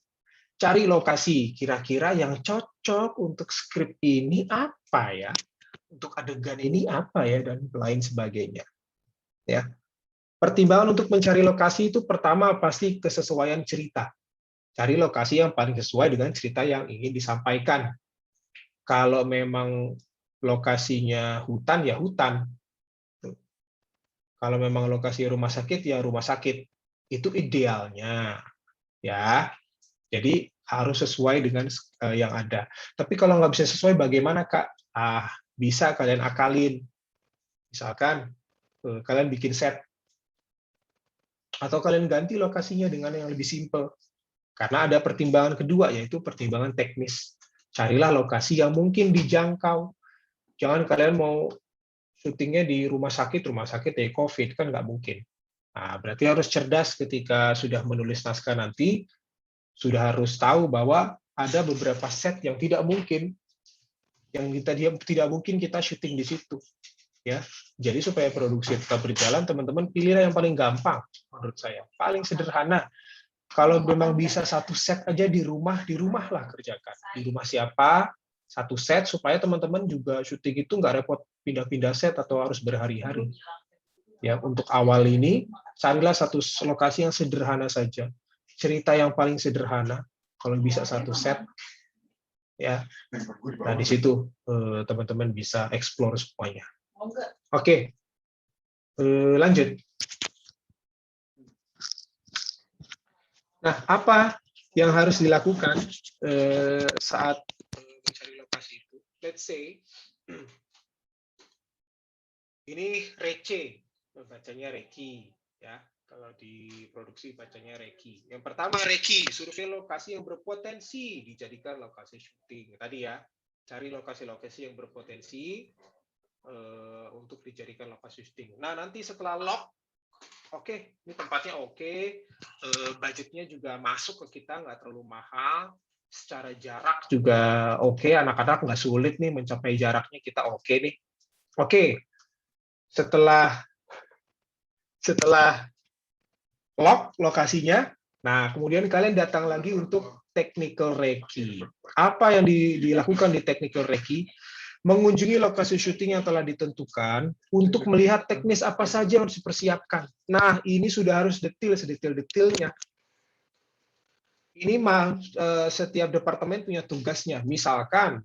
Cari lokasi, kira-kira yang cocok untuk skrip ini apa ya? Untuk adegan ini apa ya? Dan lain sebagainya. Ya. Pertimbangan untuk mencari lokasi itu pertama pasti kesesuaian cerita. Cari lokasi yang paling sesuai dengan cerita yang ingin disampaikan. Kalau memang lokasinya hutan, ya hutan. Kalau memang lokasi rumah sakit, ya rumah sakit. Itu idealnya. Ya, jadi harus sesuai dengan yang ada. Tapi kalau nggak bisa sesuai, bagaimana, Kak? Bisa kalian akalin. Misalkan, kalian bikin set. Atau kalian ganti lokasinya dengan yang lebih simpel. Karena ada pertimbangan kedua, yaitu pertimbangan teknis. Carilah lokasi yang mungkin dijangkau. Jangan kalian mau syutingnya di rumah sakit ya COVID, kan nggak mungkin. Nah, berarti harus cerdas ketika sudah menulis naskah nanti, sudah harus tahu bahwa ada beberapa set yang tidak mungkin kita syuting di situ. Ya, jadi supaya produksi tetap berjalan, teman-teman pilihlah yang paling gampang menurut saya, paling sederhana. Kalau memang bisa satu set aja di rumahlah kerjakan. Di rumah siapa, satu set, supaya teman-teman juga syuting itu nggak repot pindah-pindah set atau harus berhari-hari. Ya, untuk awal ini, carilah satu lokasi yang sederhana saja. Cerita yang paling sederhana, kalau bisa satu set. Ya, nah di situ teman-teman bisa explore semuanya. Oke, lanjut. Nah, apa yang harus dilakukan saat mencari lokasi itu? Let's say, ini Rece, bacanya Reki, ya. Kalau di produksi bacanya Reki. Yang pertama Reki, survei lokasi yang berpotensi dijadikan lokasi syuting. Tadi ya, cari lokasi-lokasi yang berpotensi untuk dijadikan lokasi syuting. Nah, nanti setelah lock, oke, ini tempatnya oke, budgetnya juga masuk ke kita, nggak terlalu mahal, secara jarak juga oke, anak-anak nggak sulit nih mencapai jaraknya, kita oke nih. Oke, setelah lock lokasinya, nah kemudian kalian datang lagi untuk technical recce. Apa yang dilakukan di technical recce? Mengunjungi lokasi syuting yang telah ditentukan untuk melihat teknis apa saja yang harus dipersiapkan. Nah, ini sudah harus sedetail-detailnya. Ini setiap departemen punya tugasnya. Misalkan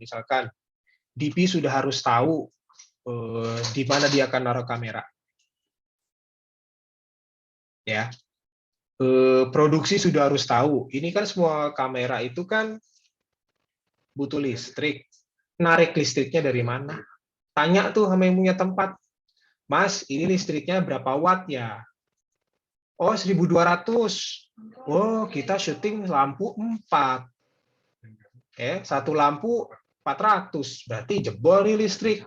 DP sudah harus tahu di mana dia akan naruh kamera. ya. Produksi sudah harus tahu. Ini kan semua kamera itu kan butuh listrik. Narik listriknya dari mana? Tanya tuh sama yang punya tempat. Mas, ini listriknya berapa watt ya? Oh, 1200. Oh, kita syuting lampu 4. Satu lampu 400. Berarti jebol nih listrik.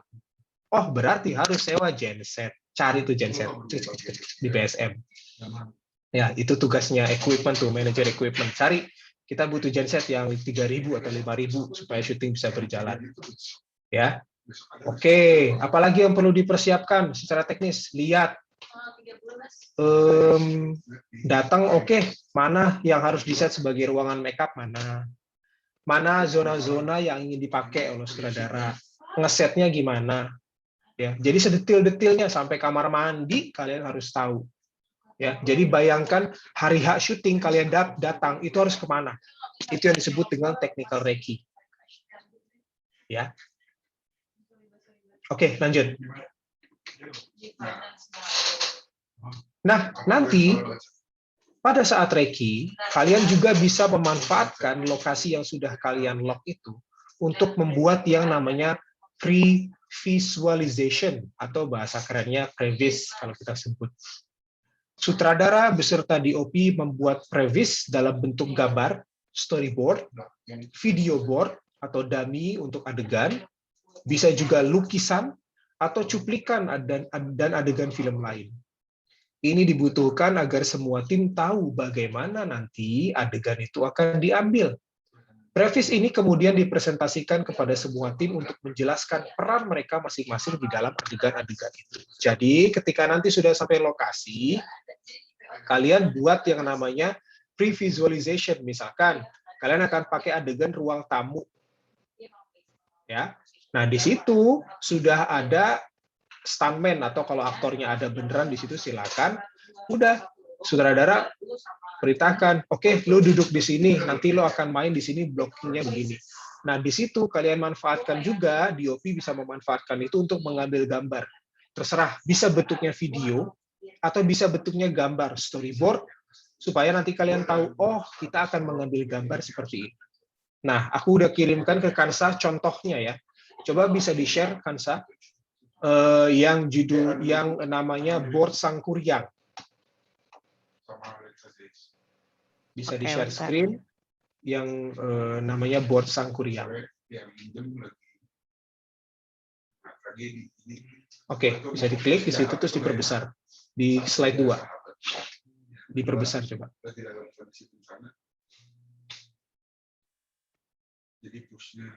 Oh, berarti harus sewa genset. Cari tuh genset di PSM. Ya, itu tugasnya equipment tuh, manajer equipment. Cari, kita butuh genset yang 3.000 atau 5.000 supaya syuting bisa berjalan. Ya. Oke, apalagi yang perlu dipersiapkan secara teknis? Lihat. Datang oke, mana yang harus di-set sebagai ruangan makeup, mana zona-zona yang ingin dipakai oleh sutradara, ngesetnya gimana. Ya, jadi sedetil-detilnya sampai kamar mandi kalian harus tahu. Ya, jadi bayangkan hari H syuting kalian datang itu harus kemana? Itu yang disebut dengan technical recce. Ya. Oke, lanjut. Nah, nanti pada saat recce, kalian juga bisa memanfaatkan lokasi yang sudah kalian lock itu untuk membuat yang namanya pre-visualization atau bahasa kerennya previs kalau kita sebut. Sutradara beserta DOP membuat previs dalam bentuk gambar, storyboard, video board atau dummy untuk adegan, bisa juga lukisan atau cuplikan dan adegan film lain. Ini dibutuhkan agar semua tim tahu bagaimana nanti adegan itu akan diambil. Previs ini kemudian dipresentasikan kepada semua tim untuk menjelaskan peran mereka masing-masing di dalam adegan-adegan itu. Jadi ketika nanti sudah sampai lokasi, kalian buat yang namanya pre-visualization. Misalkan kalian akan pakai adegan ruang tamu. Ya. Nah, di situ sudah ada stuntman atau kalau aktornya ada beneran di situ silakan. Udah, sutradara perintahkan, oke, lo duduk di sini, nanti lo akan main di sini, blockingnya begini. Nah, di situ kalian manfaatkan juga, DOP bisa memanfaatkan itu untuk mengambil gambar. Terserah, bisa bentuknya video, atau bisa bentuknya gambar, storyboard, supaya nanti kalian tahu, oh, kita akan mengambil gambar seperti ini. Nah, aku udah kirimkan ke Kansa contohnya ya. Coba bisa di-share, Kansa, yang namanya board Sangkuriang. Bisa di-share screen yang namanya board Sangkuriang. Oke, bisa diklik di situ terus diperbesar. Di slide 2. Diperbesar coba. Jadi push-nya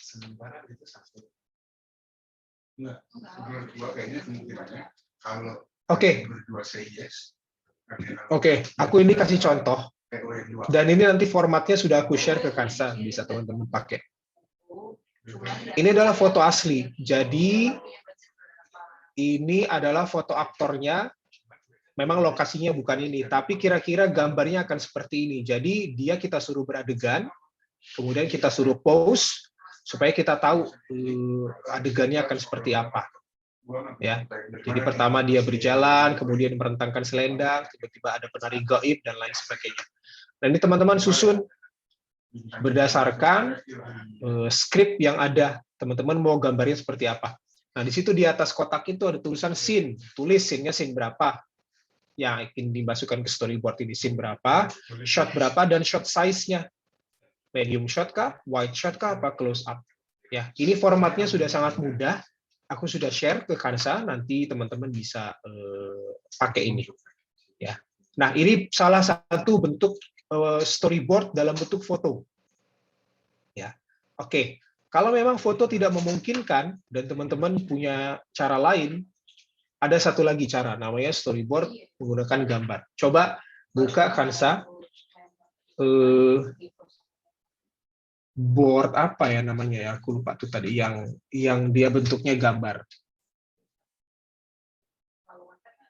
sementara itu satu. Enggak, berdua kayaknya kemungkinannya kalau berdua say yes. Oke, aku ini kasih contoh. Dan ini nanti formatnya sudah aku share ke Kansa, bisa teman-teman pakai. Ini adalah foto asli. Jadi ini adalah foto aktornya. Memang lokasinya bukan ini, tapi kira-kira gambarnya akan seperti ini. Jadi dia kita suruh beradegan, kemudian kita suruh pause supaya kita tahu adegannya akan seperti apa. Ya, jadi pertama dia berjalan, kemudian merentangkan selendang, tiba-tiba ada penari gaib dan lain sebagainya. Nah ini teman-teman susun berdasarkan skrip yang ada. Teman-teman mau gambarnya seperti apa. Nah di situ di atas kotak itu ada tulisan scene, tulis scene-nya scene berapa yang ingin dimasukkan ke storyboard ini, scene berapa, shot berapa, dan shot size-nya. Medium shot kah, wide shot kah, apa close up. Ya, ini formatnya sudah sangat mudah. Aku sudah share ke Kansa, nanti teman-teman bisa pakai ini. Ya. Nah, ini salah satu bentuk storyboard dalam bentuk foto. Ya. Oke, kalau memang foto tidak memungkinkan dan teman-teman punya cara lain, ada satu lagi cara, namanya storyboard menggunakan gambar. Coba buka Kansa. Board apa ya namanya ya, aku lupa tuh tadi yang dia bentuknya gambar.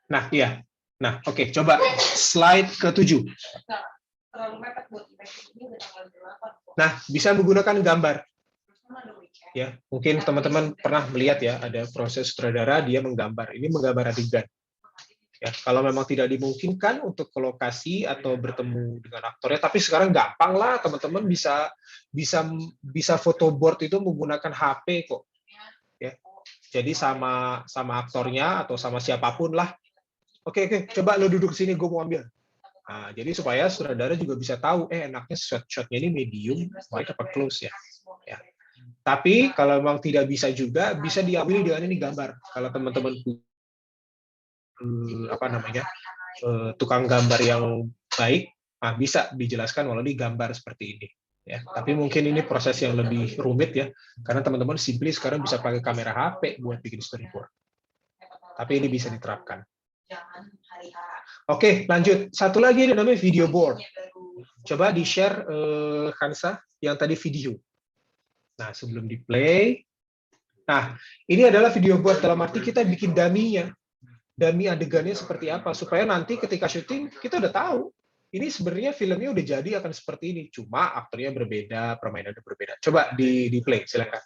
Nah iya, nah oke, coba slide ke-7. Nah bisa menggunakan gambar. Ya mungkin teman-teman pernah melihat ya ada proses sutradara dia menggambar. Ini menggambar adegan. Ya, kalau memang tidak dimungkinkan untuk ke lokasi atau bertemu dengan aktornya, tapi sekarang gampang lah teman-teman bisa foto board itu menggunakan HP kok. Ya. Jadi sama aktornya atau sama siapapun lah. Oke, coba lo duduk sini, gue mau ambil. Nah, jadi supaya sutradara juga bisa tahu, enaknya shot-shotnya ini medium, wide apa close ya. Ya. Tapi kalau memang tidak bisa juga, bisa diambil dengan ini gambar. Kalau teman-teman tukang gambar yang baik, bisa dijelaskan melalui gambar seperti ini. Ya, tapi mungkin ini proses yang lebih rumit ya, karena teman-teman simply sekarang bisa pakai kamera HP buat bikin storyboard. Tapi ini bisa diterapkan. Oke, lanjut. Satu lagi yang namanya video board. Coba di-share Hansa yang tadi video. Nah, sebelum di-play. Nah, ini adalah video board dalam arti kita bikin dummy-nya. Dummy adegannya seperti apa, supaya nanti ketika syuting kita udah tahu ini sebenarnya filmnya udah jadi akan seperti ini, cuma aktornya berbeda, permainannya berbeda. Coba di play, silakan.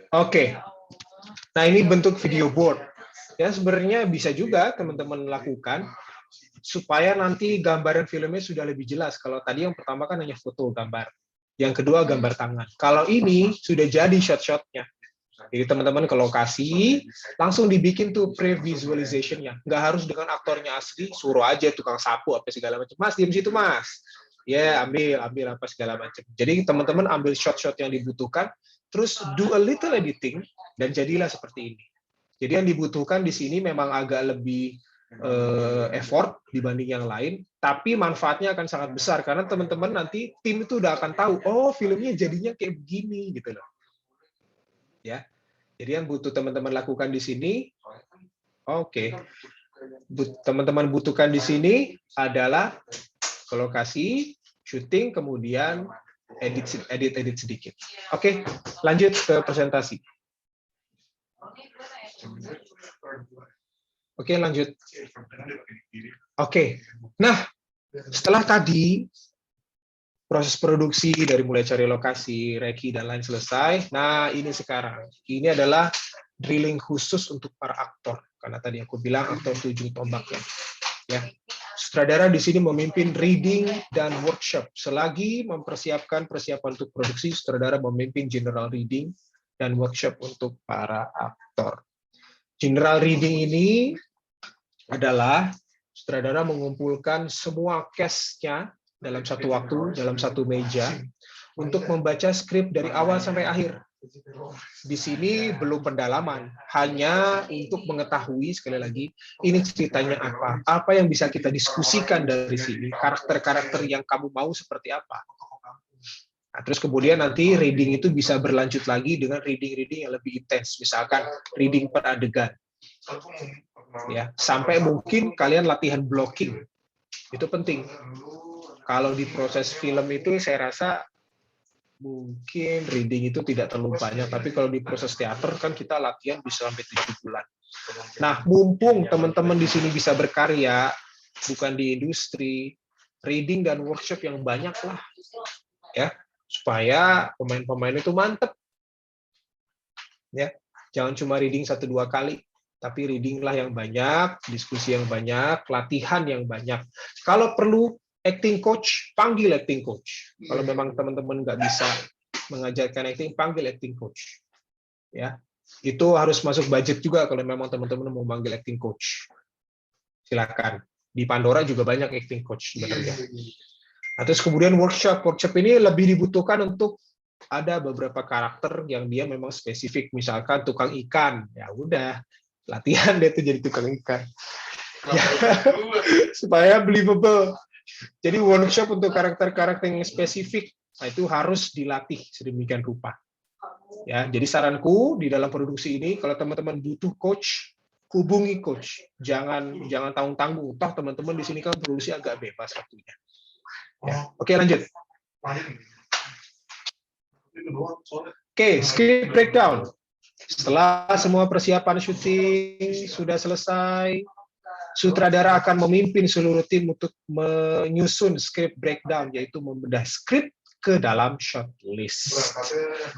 Oke. Nah, ini bentuk video board. Ya, sebenarnya bisa juga teman-teman lakukan supaya nanti gambaran filmnya sudah lebih jelas. Kalau tadi yang pertama kan hanya foto gambar. Yang kedua gambar tangan. Kalau ini sudah jadi shot-shotnya. Jadi teman-teman ke lokasi, langsung dibikin tuh pre-visualization-nya. Nggak harus dengan aktornya asli, suruh aja tukang sapu apa segala macam. Mas, diam situ, Mas. Ya, ambil apa segala macam. Jadi teman-teman ambil shot-shot yang dibutuhkan, terus do a little editing, dan jadilah seperti ini. Jadi yang dibutuhkan di sini memang agak lebih effort dibanding yang lain, tapi manfaatnya akan sangat besar, karena teman-teman nanti tim itu udah akan tahu, oh filmnya jadinya kayak begini, gitu loh. Ya, jadi yang butuh teman-teman lakukan di sini, oke. Teman-teman butuhkan di sini adalah ke lokasi, syuting, kemudian edit sedikit. Oke, lanjut ke presentasi. Oke, lanjut. Oke, nah setelah tadi proses produksi dari mulai cari lokasi, reki, dan lain selesai, nah ini sekarang. Ini adalah drilling khusus untuk para aktor. Karena tadi aku bilang aktor 7 tombak ya. Sutradara di sini memimpin reading dan workshop. Selagi mempersiapkan persiapan untuk produksi, sutradara memimpin general reading dan workshop untuk para aktor. General reading ini adalah sutradara mengumpulkan semua cast-nya dalam satu waktu, dalam satu meja, untuk membaca skrip dari awal sampai akhir. Di sini belum pendalaman, hanya untuk mengetahui, sekali lagi, ini ceritanya apa yang bisa kita diskusikan dari sini, karakter-karakter yang kamu mau seperti apa. Nah, terus kemudian nanti reading itu bisa berlanjut lagi dengan reading-reading yang lebih intens, misalkan reading per adegan. Ya, sampai mungkin kalian latihan blocking. Itu penting. Kalau di proses film itu saya rasa mungkin reading itu tidak terlalu banyak, tapi kalau di proses teater kan kita latihan bisa sampai 7 bulan. Nah, mumpung teman-teman di sini bisa berkarya, bukan di industri, reading dan workshop yang banyak lah, ya, supaya pemain-pemain itu mantep. Ya, jangan cuma reading 1-2 kali, tapi reading lah yang banyak, diskusi yang banyak, latihan yang banyak. Kalau perlu acting coach, panggil acting coach. Kalau memang teman-teman nggak bisa mengajarkan acting, panggil acting coach. Ya, itu harus masuk budget juga kalau memang teman-teman mau manggil acting coach. Silakan. Di Pandora juga banyak acting coach sebenarnya. Nah, terus kemudian workshop ini lebih dibutuhkan untuk ada beberapa karakter yang dia memang spesifik, misalkan tukang ikan, ya udah latihan dia tuh jadi tukang ikan. Ya, supaya believable. Jadi workshop untuk karakter-karakter yang spesifik, nah itu harus dilatih sedemikian rupa. Ya, jadi saranku di dalam produksi ini, kalau teman-teman butuh coach, hubungi coach. Jangan tanggung-tanggung. Toh teman-teman di sini kan produksi agak bebas waktunya. Ya. Oke, lanjut. Oke, script breakdown. Setelah semua persiapan syuting sudah selesai, sutradara akan memimpin seluruh tim untuk menyusun script breakdown, yaitu membedah skrip ke dalam shortlist.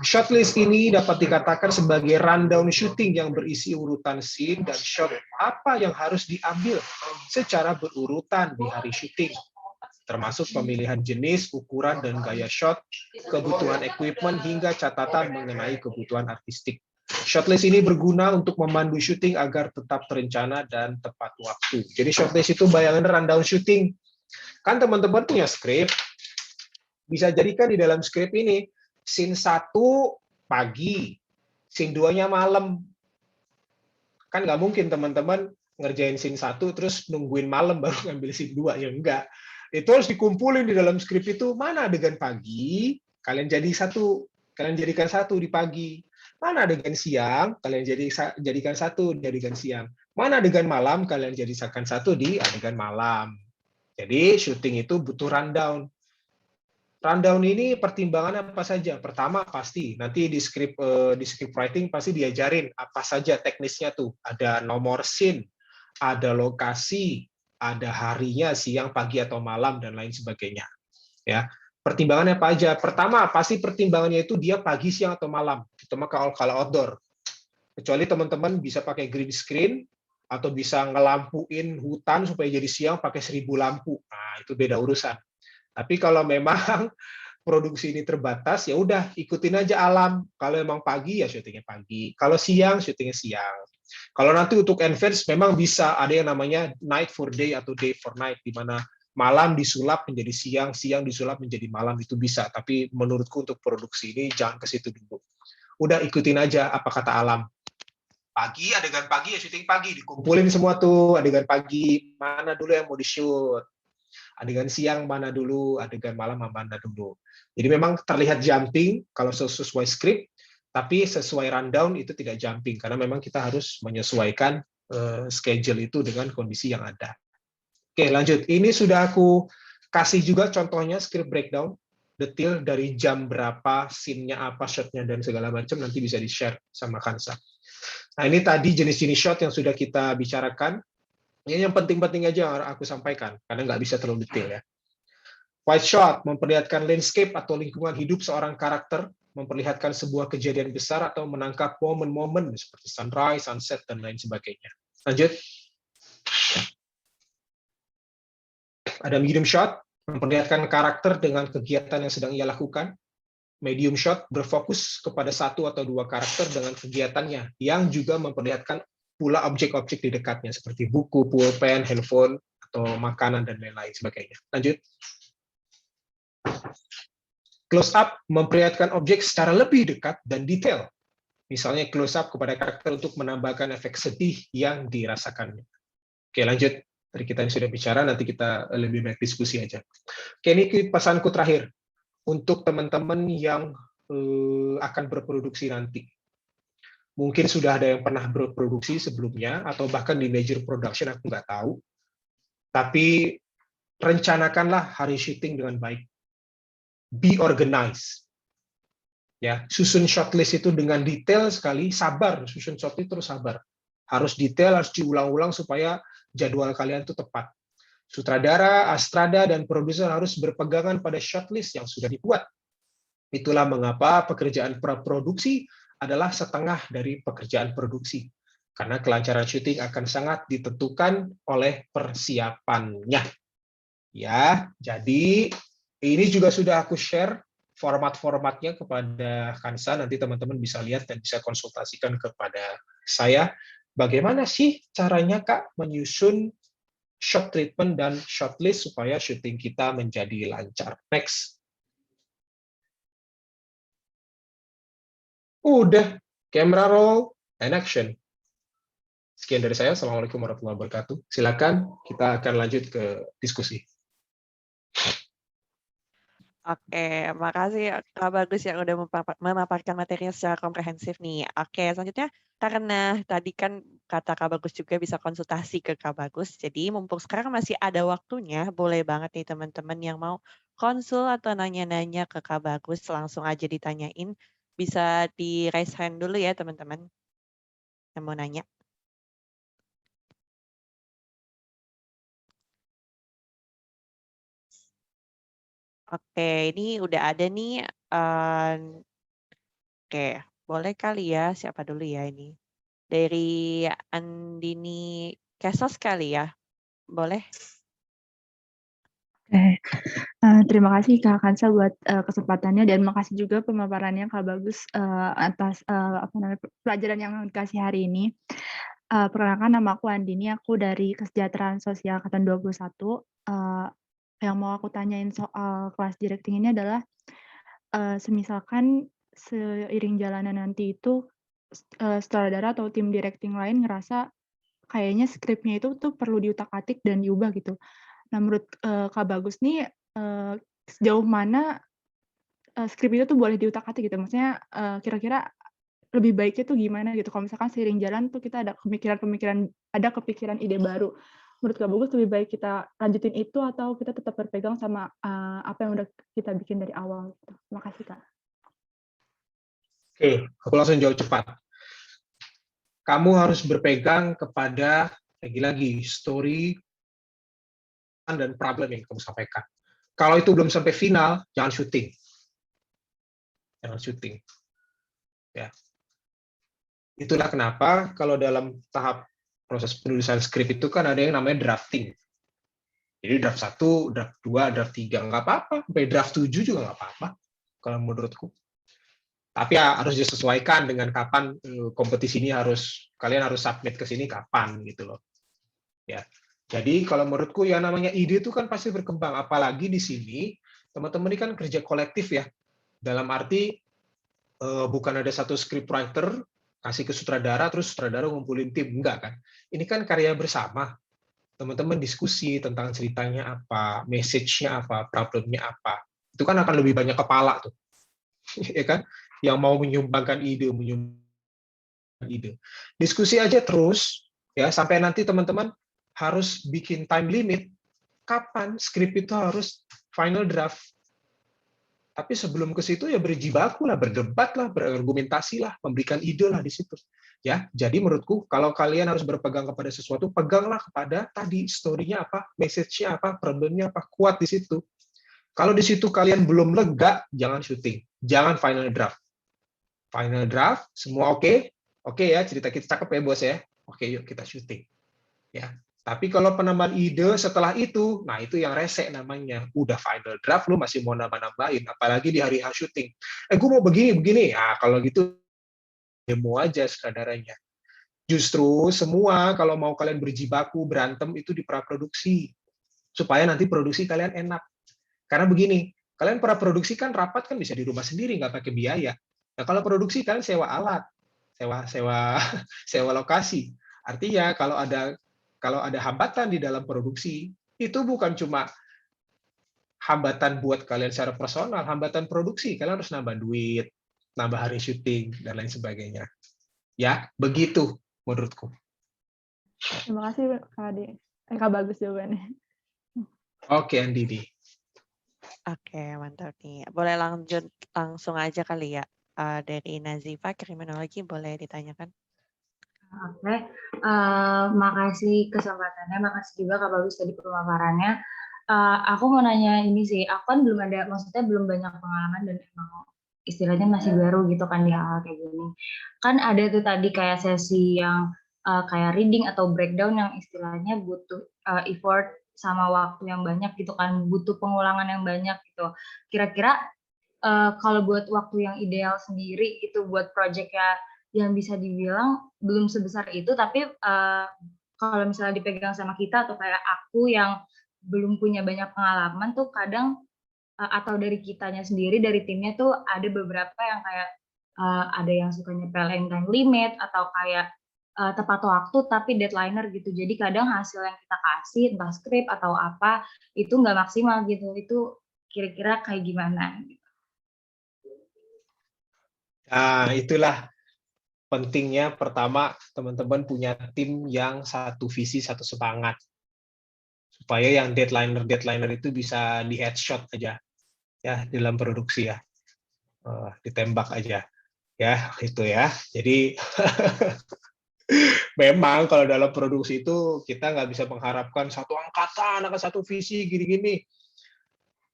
Shortlist ini dapat dikatakan sebagai rundown syuting yang berisi urutan scene dan shot apa yang harus diambil secara berurutan di hari syuting, termasuk pemilihan jenis, ukuran, dan gaya shot, kebutuhan equipment, hingga catatan mengenai kebutuhan artistik. Shortlist ini berguna untuk memandu syuting agar tetap terencana dan tepat waktu. Jadi shortlist itu bayangan rundown syuting. Kan teman-teman punya skrip, bisa jadikan di dalam skrip ini, scene 1 pagi, scene 2-nya malam. Kan nggak mungkin teman-teman ngerjain scene 1 terus nungguin malam baru ngambil scene 2, ya enggak. Itu harus dikumpulin di dalam skrip itu, mana adegan pagi, kalian jadikan satu di pagi. Mana adegan siang, kalian jadikan satu di adegan siang. Mana adegan malam, kalian jadikan satu di adegan malam. Jadi syuting itu butuh rundown. Rundown ini pertimbangan apa saja? Pertama pasti nanti di script writing pasti diajarin apa saja teknisnya tuh. Ada nomor scene, ada lokasi, ada harinya, siang, pagi atau malam, dan lain sebagainya. Ya. Pertimbangannya apa aja? Pertama, pasti pertimbangannya itu dia pagi, siang, atau malam. Terutama kalau outdoor. Kecuali teman-teman bisa pakai green screen, atau bisa ngelampuin hutan supaya jadi siang pakai 1000 lampu. Nah, itu beda urusan. Tapi kalau memang produksi ini terbatas, ya udah ikutin aja alam. Kalau memang pagi, ya syutingnya pagi. Kalau siang, syutingnya siang. Kalau nanti untuk advance, memang bisa ada yang namanya night for day atau day for night, di mana malam disulap menjadi siang, siang disulap menjadi malam, itu bisa. Tapi menurutku untuk produksi ini jangan ke situ dulu. Udah ikutin aja apa kata alam. Pagi, adegan pagi ya syuting pagi, dikumpulin semua tuh adegan pagi, mana dulu yang mau di-shoot. Adegan siang mana dulu, adegan malam mana dulu. Jadi memang terlihat jumping kalau sesuai skrip, tapi sesuai rundown itu tidak jumping, karena memang kita harus menyesuaikan schedule itu dengan kondisi yang ada. Oke, lanjut. Ini sudah aku kasih juga contohnya script breakdown, detail dari jam berapa, scene-nya apa, shot-nya, dan segala macam, nanti bisa di-share sama Kansa. Nah, ini tadi jenis-jenis shot yang sudah kita bicarakan. Ini yang penting-penting aja yang aku sampaikan, karena nggak bisa terlalu detail ya. Wide shot, memperlihatkan landscape atau lingkungan hidup seorang karakter, memperlihatkan sebuah kejadian besar atau menangkap momen-momen seperti sunrise, sunset, dan lain sebagainya. Lanjut. Ada medium shot, memperlihatkan karakter dengan kegiatan yang sedang ia lakukan. Medium shot berfokus kepada satu atau dua karakter dengan kegiatannya, yang juga memperlihatkan pula objek-objek di dekatnya, seperti buku, pulpen, handphone, atau makanan, dan lain-lain sebagainya. Lanjut. Close up memperlihatkan objek secara lebih dekat dan detail. Misalnya close up kepada karakter untuk menambahkan efek sedih yang dirasakannya. Oke, lanjut. Dari kita yang sudah bicara, nanti kita lebih banyak diskusi aja. Oke, ini pesanku terakhir untuk teman-teman yang akan berproduksi nanti. Mungkin sudah ada yang pernah berproduksi sebelumnya, atau bahkan di major production, aku nggak tahu. Tapi rencanakanlah hari syuting dengan baik. Be organized. Ya, susun shortlist itu dengan detail sekali, sabar, susun shortlist terus sabar. Harus detail, harus diulang-ulang supaya jadwal kalian itu tepat. Sutradara, astrada, dan produser harus berpegangan pada shortlist yang sudah dibuat. Itulah mengapa pekerjaan praproduksi adalah setengah dari pekerjaan produksi. Karena kelancaran syuting akan sangat ditentukan oleh persiapannya. Ya, jadi ini juga sudah aku share format-formatnya kepada Kansa, nanti teman-teman bisa lihat dan bisa konsultasikan kepada saya. Bagaimana sih caranya Kak menyusun shot treatment dan shortlist supaya syuting kita menjadi lancar. Next. Udah, camera roll and action. Sekian dari saya. Assalamualaikum warahmatullahi wabarakatuh. Silakan kita akan lanjut ke diskusi. Oke, makasih Kak Bagus yang udah memaparkan materinya secara komprehensif nih. Oke, selanjutnya karena tadi kan kata Kak Bagus juga bisa konsultasi ke Kak Bagus, jadi mumpung sekarang masih ada waktunya, boleh banget nih teman-teman yang mau konsul atau nanya-nanya ke Kak Bagus, langsung aja ditanyain. Bisa di raise hand dulu ya teman-teman yang mau nanya. Oke, ini udah ada nih. Oke, boleh kali ya. Siapa dulu ya ini? Dari Andini Kesos kali ya? Boleh? Terima kasih Kak Kansa buat kesempatannya dan makasih juga pemaparannya Kak Bagus atas pelajaran yang dikasih hari ini. Perkenalkan nama aku Andini, aku dari Kesejahteraan Sosial Angkatan 21. Yang mau aku tanyain soal kelas directing ini adalah semisalkan seiring jalanan nanti itu sutradara atau tim directing lain ngerasa kayaknya skripnya itu tuh perlu diutak-atik dan diubah gitu. Nah, menurut Kak Bagus nih sejauh mana skrip itu tuh boleh diutak-atik gitu? Maksudnya kira-kira lebih baiknya tuh gimana gitu? Kalau misalkan seiring jalan tuh kita ada kepikiran ide baru. Menurut Kak Bagus lebih baik kita lanjutin itu atau kita tetap berpegang sama apa yang udah kita bikin dari awal gitu. Terima kasih Kak. Oke, aku langsung jawab cepat. Kamu harus berpegang kepada lagi-lagi story dan problem yang kamu sampaikan. Kalau itu belum sampai final, jangan syuting. Jangan syuting. Ya. Itulah kenapa kalau dalam tahap proses penulisan skrip itu kan ada yang namanya drafting. Jadi draft 1, draft 2, draft 3, nggak apa-apa. Sampai draft 7 juga nggak apa-apa, kalau menurutku. Tapi ya harus disesuaikan dengan kapan kompetisi ini kalian harus submit ke sini kapan gitu loh. Ya. Jadi kalau menurutku ya namanya ide itu kan pasti berkembang, apalagi di sini teman-teman ini kan kerja kolektif ya. Dalam arti bukan ada satu scriptwriter kasih ke sutradara terus sutradara ngumpulin tim, enggak kan. Ini kan karya bersama. Teman-teman diskusi tentang ceritanya apa, message-nya apa, problemnya apa. Itu kan akan lebih banyak kepala tuh. Ya kan? Yang mau menyumbangkan ide. Diskusi aja terus ya sampai nanti teman-teman harus bikin time limit kapan skrip itu harus final draft. Tapi sebelum ke situ ya berjibaku lah, berdebat lah, berargumentasi lah, memberikan ide lah di situ. Ya, jadi menurutku kalau kalian harus berpegang kepada sesuatu, peganglah kepada tadi story-nya apa, message-nya apa, problemnya apa, kuat di situ. Kalau di situ kalian belum lega, jangan syuting, jangan final draft. Final draft, semua oke? Oke ya, cerita kita cakep ya bos ya. Oke, yuk kita syuting. Ya. Tapi kalau penambahan ide setelah itu, nah itu yang resek namanya. Udah final draft, lu masih mau nambah-nambahin. Apalagi di hari H syuting. Gue mau begini. Ah, kalau gitu demo aja sutradaranya. Justru semua kalau mau kalian berjibaku, berantem itu di praproduksi. Supaya nanti produksi kalian enak. Karena begini, kalian praproduksi kan rapat kan bisa di rumah sendiri, nggak pakai biaya. Nah, kalau produksi kalian sewa alat, sewa lokasi. Artinya kalau ada hambatan di dalam produksi, itu bukan cuma hambatan buat kalian secara personal, hambatan produksi. Kalian harus nambah duit, nambah hari syuting, dan lain sebagainya. Ya, begitu menurutku. Terima kasih Kak Bagus jawabannya. Oke, Andini. Oke, mantap nih. Boleh lanjut langsung aja kali ya. Dari Nazifa, kriminologi boleh ditanyakan? Oke, makasih kesempatannya, makasih juga Kak Bagus tadi pemaparannya. Aku mau nanya ini sih, aku kan maksudnya belum banyak pengalaman dan emang istilahnya masih baru gitu kan di hal kayak gini. Kan ada tuh tadi kayak sesi yang kayak reading atau breakdown yang istilahnya butuh effort sama waktu yang banyak gitu kan, butuh pengulangan yang banyak gitu. Kira-kira kalau buat waktu yang ideal sendiri itu buat projectnya yang bisa dibilang belum sebesar itu, tapi kalau misalnya dipegang sama kita atau kayak aku yang belum punya banyak pengalaman tuh kadang atau dari kitanya sendiri, dari timnya tuh ada beberapa yang kayak ada yang suka nyepelin time limit atau kayak tepat waktu tapi deadliner gitu. Jadi kadang hasil yang kita kasih entah skrip atau apa itu nggak maksimal gitu. Itu kira-kira kayak gimana? Nah, itulah pentingnya pertama teman-teman punya tim yang satu visi, satu semangat. Supaya yang deadliner itu bisa di headshot aja ya dalam produksi ya. Ditembak aja. Ya, itu ya. Jadi memang kalau dalam produksi itu kita nggak bisa mengharapkan satu angkatan akan satu visi gini-gini.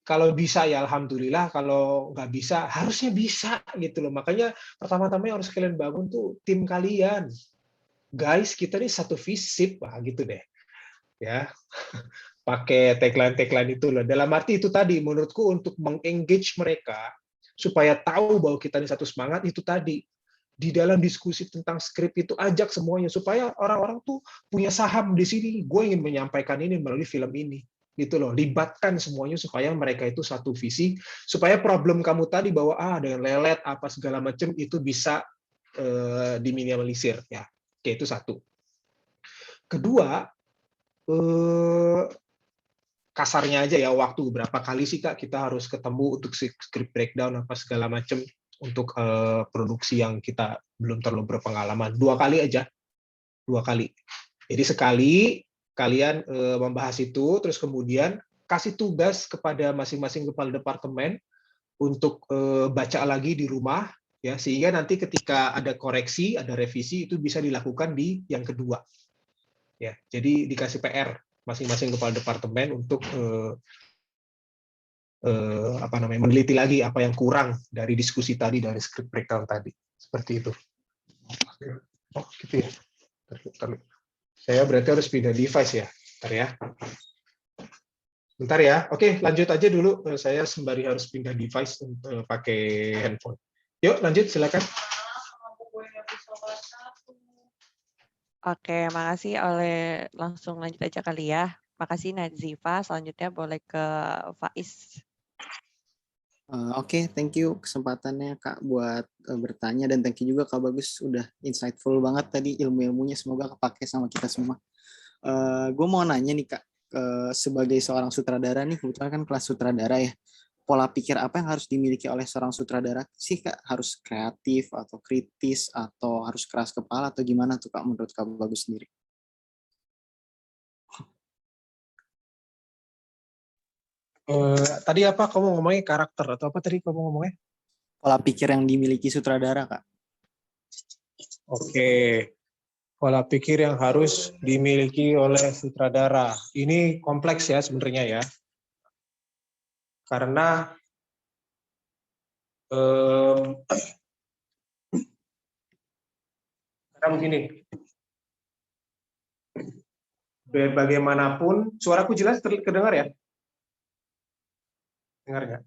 Kalau bisa ya alhamdulillah, kalau nggak bisa harusnya bisa gitu loh. Makanya pertama-tama yang harus kalian bangun tuh tim kalian. Guys, kita nih satu visip, gitu deh. Ya. Pakai tagline itu loh. Dalam arti itu tadi menurutku untuk mengengage mereka supaya tahu bahwa kita ini satu semangat itu tadi. Di dalam diskusi tentang skrip itu ajak semuanya supaya orang-orang tuh punya saham di sini. Gue ingin menyampaikan ini melalui film ini. Gitu loh, libatkan semuanya supaya mereka itu satu visi, supaya problem kamu tadi bahwa ada yang lelet apa segala macam itu bisa diminimalisir ya. Oke, itu satu. Kedua, kasarnya aja ya, waktu berapa kali sih Kak kita harus ketemu untuk script breakdown apa segala macam untuk produksi yang kita belum terlalu berpengalaman. 2 kali aja. 2 kali. Jadi sekali kalian membahas itu, terus kemudian kasih tugas kepada masing-masing kepala departemen untuk baca lagi di rumah, ya sehingga nanti ketika ada koreksi, ada revisi itu bisa dilakukan di yang kedua. Ya, jadi dikasih PR masing-masing kepala departemen untuk meneliti lagi apa yang kurang dari diskusi tadi, dari script breakdown tadi, seperti itu. Oh, gitu ya. Saya berarti harus pindah device ya. Bentar ya. Bentar ya. Oke, lanjut aja dulu. Saya sembari harus pindah device untuk pakai handphone. Yuk, lanjut silakan. Oke, makasih langsung lanjut aja kali ya. Makasih Nazifa. Selanjutnya boleh ke Faiz. Oke, thank you kesempatannya Kak buat bertanya, dan thank you juga Kak Bagus udah insightful banget tadi ilmu-ilmunya, semoga kepake sama kita semua. Gue mau nanya nih Kak, sebagai seorang sutradara nih, kebetulan kan kelas sutradara ya, pola pikir apa yang harus dimiliki oleh seorang sutradara sih Kak? Harus kreatif atau kritis atau harus keras kepala atau gimana tuh Kak menurut Kak Bagus sendiri? Tadi apa kamu ngomongnya, karakter atau apa tadi kamu ngomongnya? Pola pikir yang dimiliki sutradara Kak. Oke. Pola pikir yang harus dimiliki oleh sutradara. Ini kompleks ya sebenarnya ya. Karena begini. Bagaimanapun, suaraku jelas kedengar ya? Dengar nggak?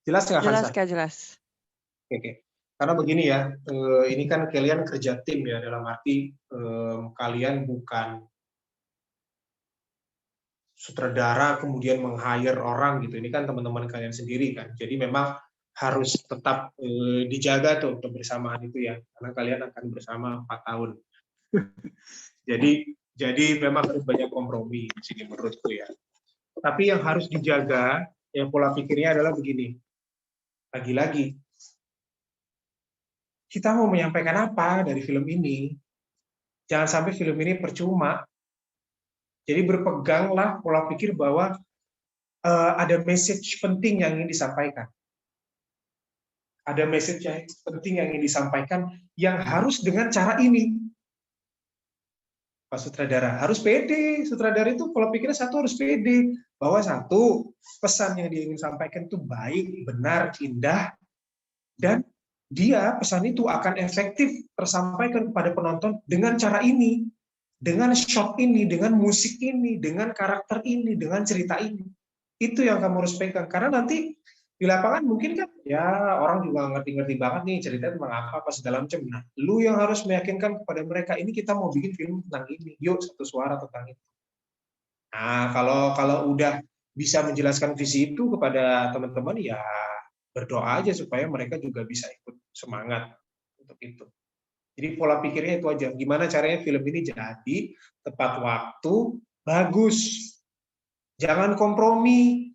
Jelas nggak, Jelas Hansa? Kak, jelas. Oke. Karena begini ya, ini kan kalian kerja tim ya, dalam arti kalian bukan sutradara kemudian meng-hire orang gitu. Ini kan teman-teman kalian sendiri kan. Jadi memang harus tetap dijaga tuh kebersamaan itu ya, karena kalian akan bersama 4 tahun. jadi memang harus banyak kompromi di sini menurutku ya. Tapi yang harus dijaga, yang pola pikirnya adalah begini. Lagi-lagi, kita mau menyampaikan apa dari film ini? Jangan sampai film ini percuma. Jadi berpeganglah pola pikir bahwa ada message penting yang ingin disampaikan. Ada message yang penting yang ingin disampaikan yang harus dengan cara ini. Pak sutradara harus pede. Sutradara itu pola pikirnya satu harus pede. Bahwa satu, pesan yang dia ingin sampaikan itu baik, benar, indah, dan dia pesan itu akan efektif tersampaikan kepada penonton dengan cara ini, dengan shot ini, dengan musik ini, dengan karakter ini, dengan cerita ini. Itu yang kamu harus pegang, karena nanti di lapangan mungkin kan ya orang juga ngerti-ngerti banget nih cerita tentang apa segala macam. Nah, lu yang harus meyakinkan kepada mereka ini kita mau bikin film tentang ini, yuk satu suara tentang itu. Nah, kalau udah bisa menjelaskan visi itu kepada teman-teman ya berdoa aja supaya mereka juga bisa ikut semangat untuk itu. Jadi pola pikirnya itu aja, gimana caranya film ini jadi tepat waktu, bagus, jangan kompromi.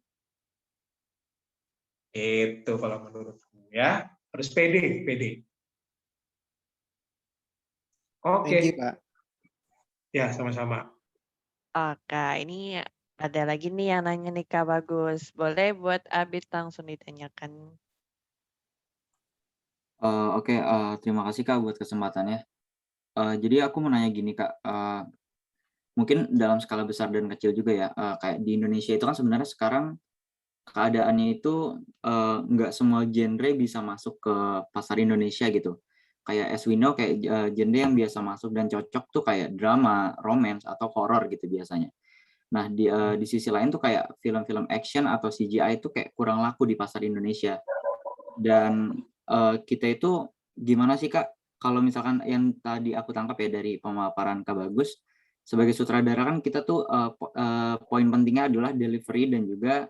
Itu kalau menurutku ya, harus pede. Oke. Thank you, Pak. Ya, sama-sama. Oke, ini ada lagi nih yang nanya nih Kak Bagus. Boleh buat Abid langsung ditanyakan. Oke, terima kasih Kak buat kesempatannya. Jadi aku mau nanya gini Kak, mungkin dalam skala besar dan kecil juga ya, kayak di Indonesia itu kan sebenarnya sekarang keadaannya itu, nggak semua genre bisa masuk ke pasar Indonesia gitu. Kayak as we know kayak, genre yang biasa masuk dan cocok tuh kayak drama, romance, atau horor gitu biasanya. Nah di sisi lain tuh kayak film-film action atau CGI itu kayak kurang laku di pasar Indonesia. Dan, kita itu gimana sih Kak, kalau misalkan yang tadi aku tangkap ya dari pemaparan Kak Bagus, sebagai sutradara kan kita tuh, poin pentingnya adalah delivery dan juga,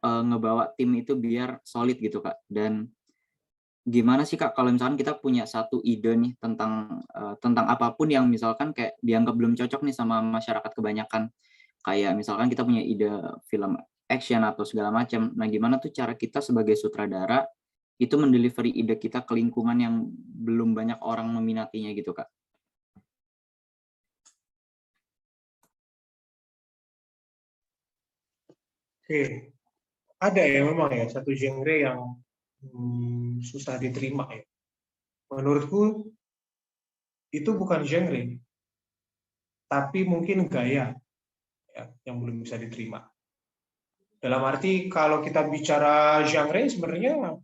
ngebawa tim itu biar solid gitu Kak. Dan gimana sih Kak kalau misalkan kita punya satu ide nih tentang apapun yang misalkan kayak dianggap belum cocok nih sama masyarakat kebanyakan. Kayak misalkan kita punya ide film action atau segala macam. Nah, gimana tuh cara kita sebagai sutradara itu mendelivery ide kita ke lingkungan yang belum banyak orang meminatinya gitu, Kak? Oke, ada ya memang ya satu genre yang susah diterima ya. Menurutku itu bukan genre, tapi mungkin gaya ya, yang belum bisa diterima. Dalam arti kalau kita bicara genre sebenarnya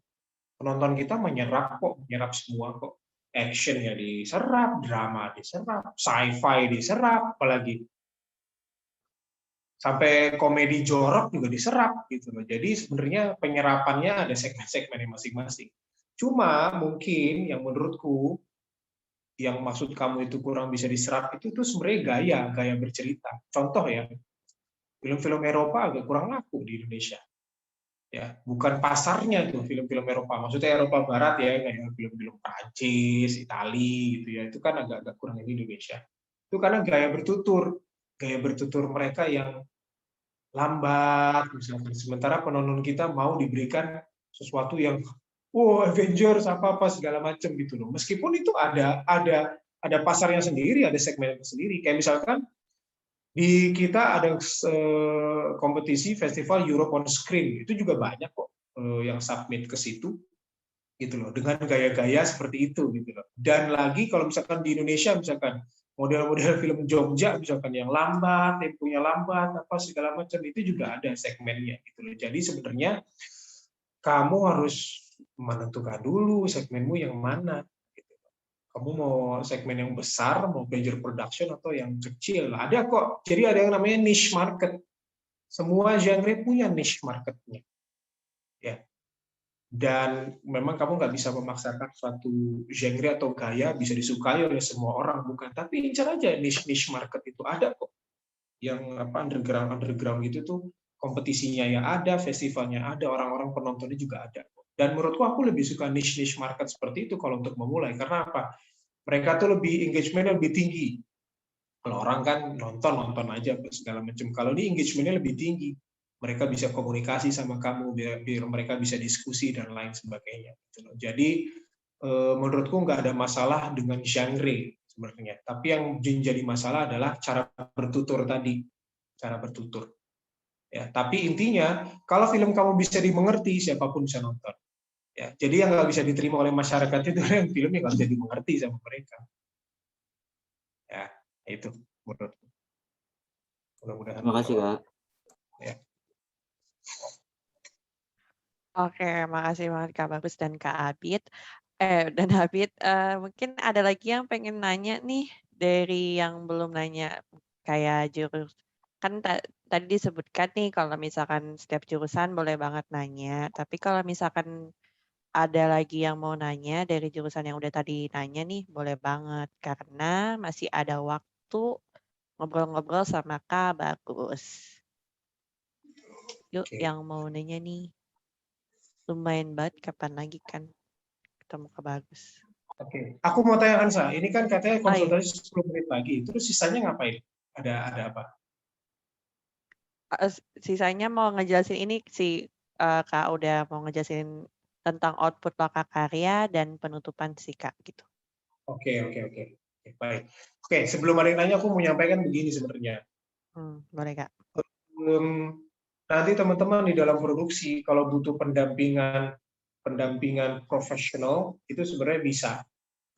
penonton kita menyerap semua kok. Actionnya diserap, drama diserap, sci-fi diserap, apalagi sampai komedi jorok juga diserap gitu loh. Jadi sebenarnya penyerapannya ada segmen-segmennya masing-masing. Cuma mungkin yang menurutku yang maksud kamu itu kurang bisa diserap itu sebenarnya gaya bercerita. Contoh ya, film-film Eropa agak kurang laku di Indonesia. Ya, bukan pasarnya tuh film-film Eropa. Maksudnya Eropa Barat ya, kayak film-film Prancis, Itali gitu ya. Itu kan agak kurang di Indonesia. Itu karena gaya bertutur mereka yang lambat misalkan. Sementara penonton kita mau diberikan sesuatu yang Avengers apa segala macam gitu loh. Meskipun itu ada pasarnya sendiri, ada segmennya sendiri. Kayak misalkan di kita ada kompetisi festival Europe on Screen, itu juga banyak kok yang submit ke situ gitu loh, dengan gaya-gaya seperti itu gitu loh. Dan lagi kalau misalkan di Indonesia misalkan model-model film Jogja misalkan yang lambat, temponya lambat, apa segala macam itu juga ada segmennya gitu loh. Jadi sebenarnya kamu harus menentukan dulu segmenmu yang mana. Kamu mau segmen yang besar, mau major production atau yang kecil. Ada kok. Jadi ada yang namanya niche market. Semua genre punya niche marketnya. Ya. Dan memang kamu nggak bisa memaksakan suatu genre atau gaya bisa disukai oleh semua orang, bukan. Tapi incar aja niche market itu ada kok. Yang underground gitu tuh kompetisinya ya ada, festivalnya ada, orang-orang penontonnya juga ada. Dan menurutku aku lebih suka niche market seperti itu kalau untuk memulai. Karena apa? Mereka tuh lebih engagement lebih tinggi. Kalau orang kan nonton aja segala macam. Kalau ini engagementnya lebih tinggi, mereka bisa komunikasi sama kamu, biar mereka bisa diskusi dan lain sebagainya. Jadi menurutku nggak ada masalah dengan genre sebenarnya. Tapi yang jadi masalah adalah cara bertutur tadi, cara bertutur. Ya, tapi intinya kalau film kamu bisa dimengerti, siapapun bisa nonton. Ya, jadi yang nggak bisa diterima oleh masyarakat itu yang filmnya nggak bisa dimengerti sama mereka. Ya, itu menurutku. Mudah-mudahan. Terima kasih, Kak. Ya. Oke, makasih banget Kak Bagus dan Kak Abid. Mungkin ada lagi yang pengen nanya nih dari yang belum nanya kayak kan tadi disebutkan nih kalau misalkan setiap jurusan boleh banget nanya. Tapi kalau misalkan ada lagi yang mau nanya dari jurusan yang udah tadi nanya nih, boleh banget karena masih ada waktu ngobrol-ngobrol sama Kak Bagus. Yuk, yang mau nanya nih. lumayan banget, kapan lagi kan ketemu Kak Bagus. Oke, aku mau tanya Hansa, ini kan katanya Oh iya, konsultasi 10 menit lagi, terus sisanya ngapain? Ada apa? sisanya mau ngejelasin ini sih, Kak udah mau ngejelasin tentang output loka karya dan penutupan sih Kak, gitu. Oke, baik. Oke, sebelum ada yang nanya, aku mau menyampaikan begini sebenarnya. Boleh Kak. Nanti teman-teman di dalam produksi kalau butuh pendampingan profesional itu sebenarnya bisa.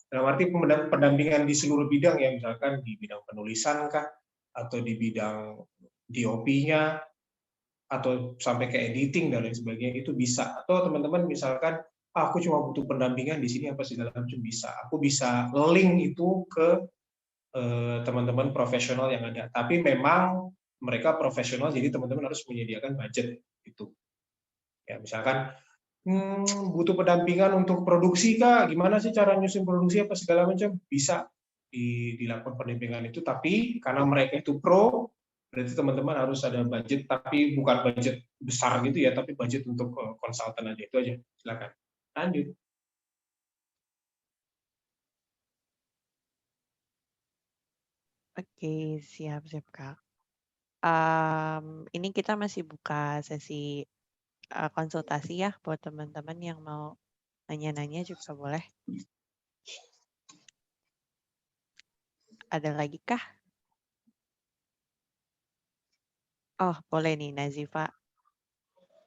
Dalam arti pendampingan di seluruh bidang ya, misalkan di bidang penulisan kah, atau di bidang DOP-nya, atau sampai ke editing dan lain sebagainya, itu bisa. Atau teman-teman misalkan, aku cuma butuh pendampingan di sini apa segala macam, bisa. Aku bisa link itu ke teman-teman profesional yang ada. Tapi memang mereka profesional, jadi teman-teman harus menyediakan budget itu. Ya, misalkan butuh pendampingan untuk produksi Kak, gimana sih cara nyusun produksi apa segala macam, bisa dilakukan pendampingan itu, tapi karena mereka itu pro, berarti teman-teman harus ada budget, tapi bukan budget besar gitu ya, tapi budget untuk konsultan aja, itu aja. Silakan. Lanjut. Oke, siap Kak. Ini kita masih buka sesi konsultasi ya buat teman-teman yang mau nanya-nanya juga boleh. Ada lagi kah? Oh, boleh nih Nazifa.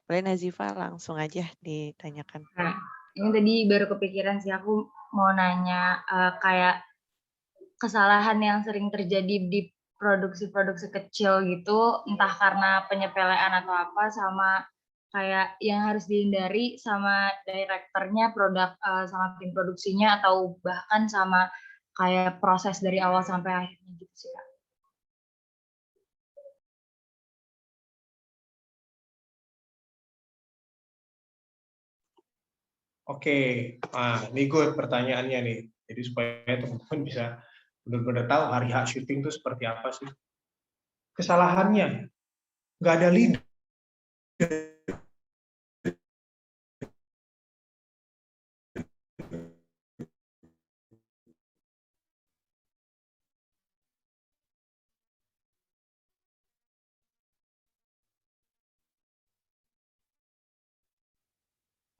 Boleh Nazifa langsung aja ditanyakan. Nah, ini tadi baru kepikiran sih, aku mau nanya kayak kesalahan yang sering terjadi di produksi-produksi kecil gitu, entah karena penyepelean atau apa, sama kayak yang harus dihindari sama direkturnya, sama tim produksinya, atau bahkan sama kayak proses dari awal sampai akhirnya gitu sih Kak. Oke, ini good pertanyaannya nih. Jadi supaya teman-teman bisa benar-benar tahu hari H syuting itu seperti apa sih. Kesalahannya, nggak ada leader.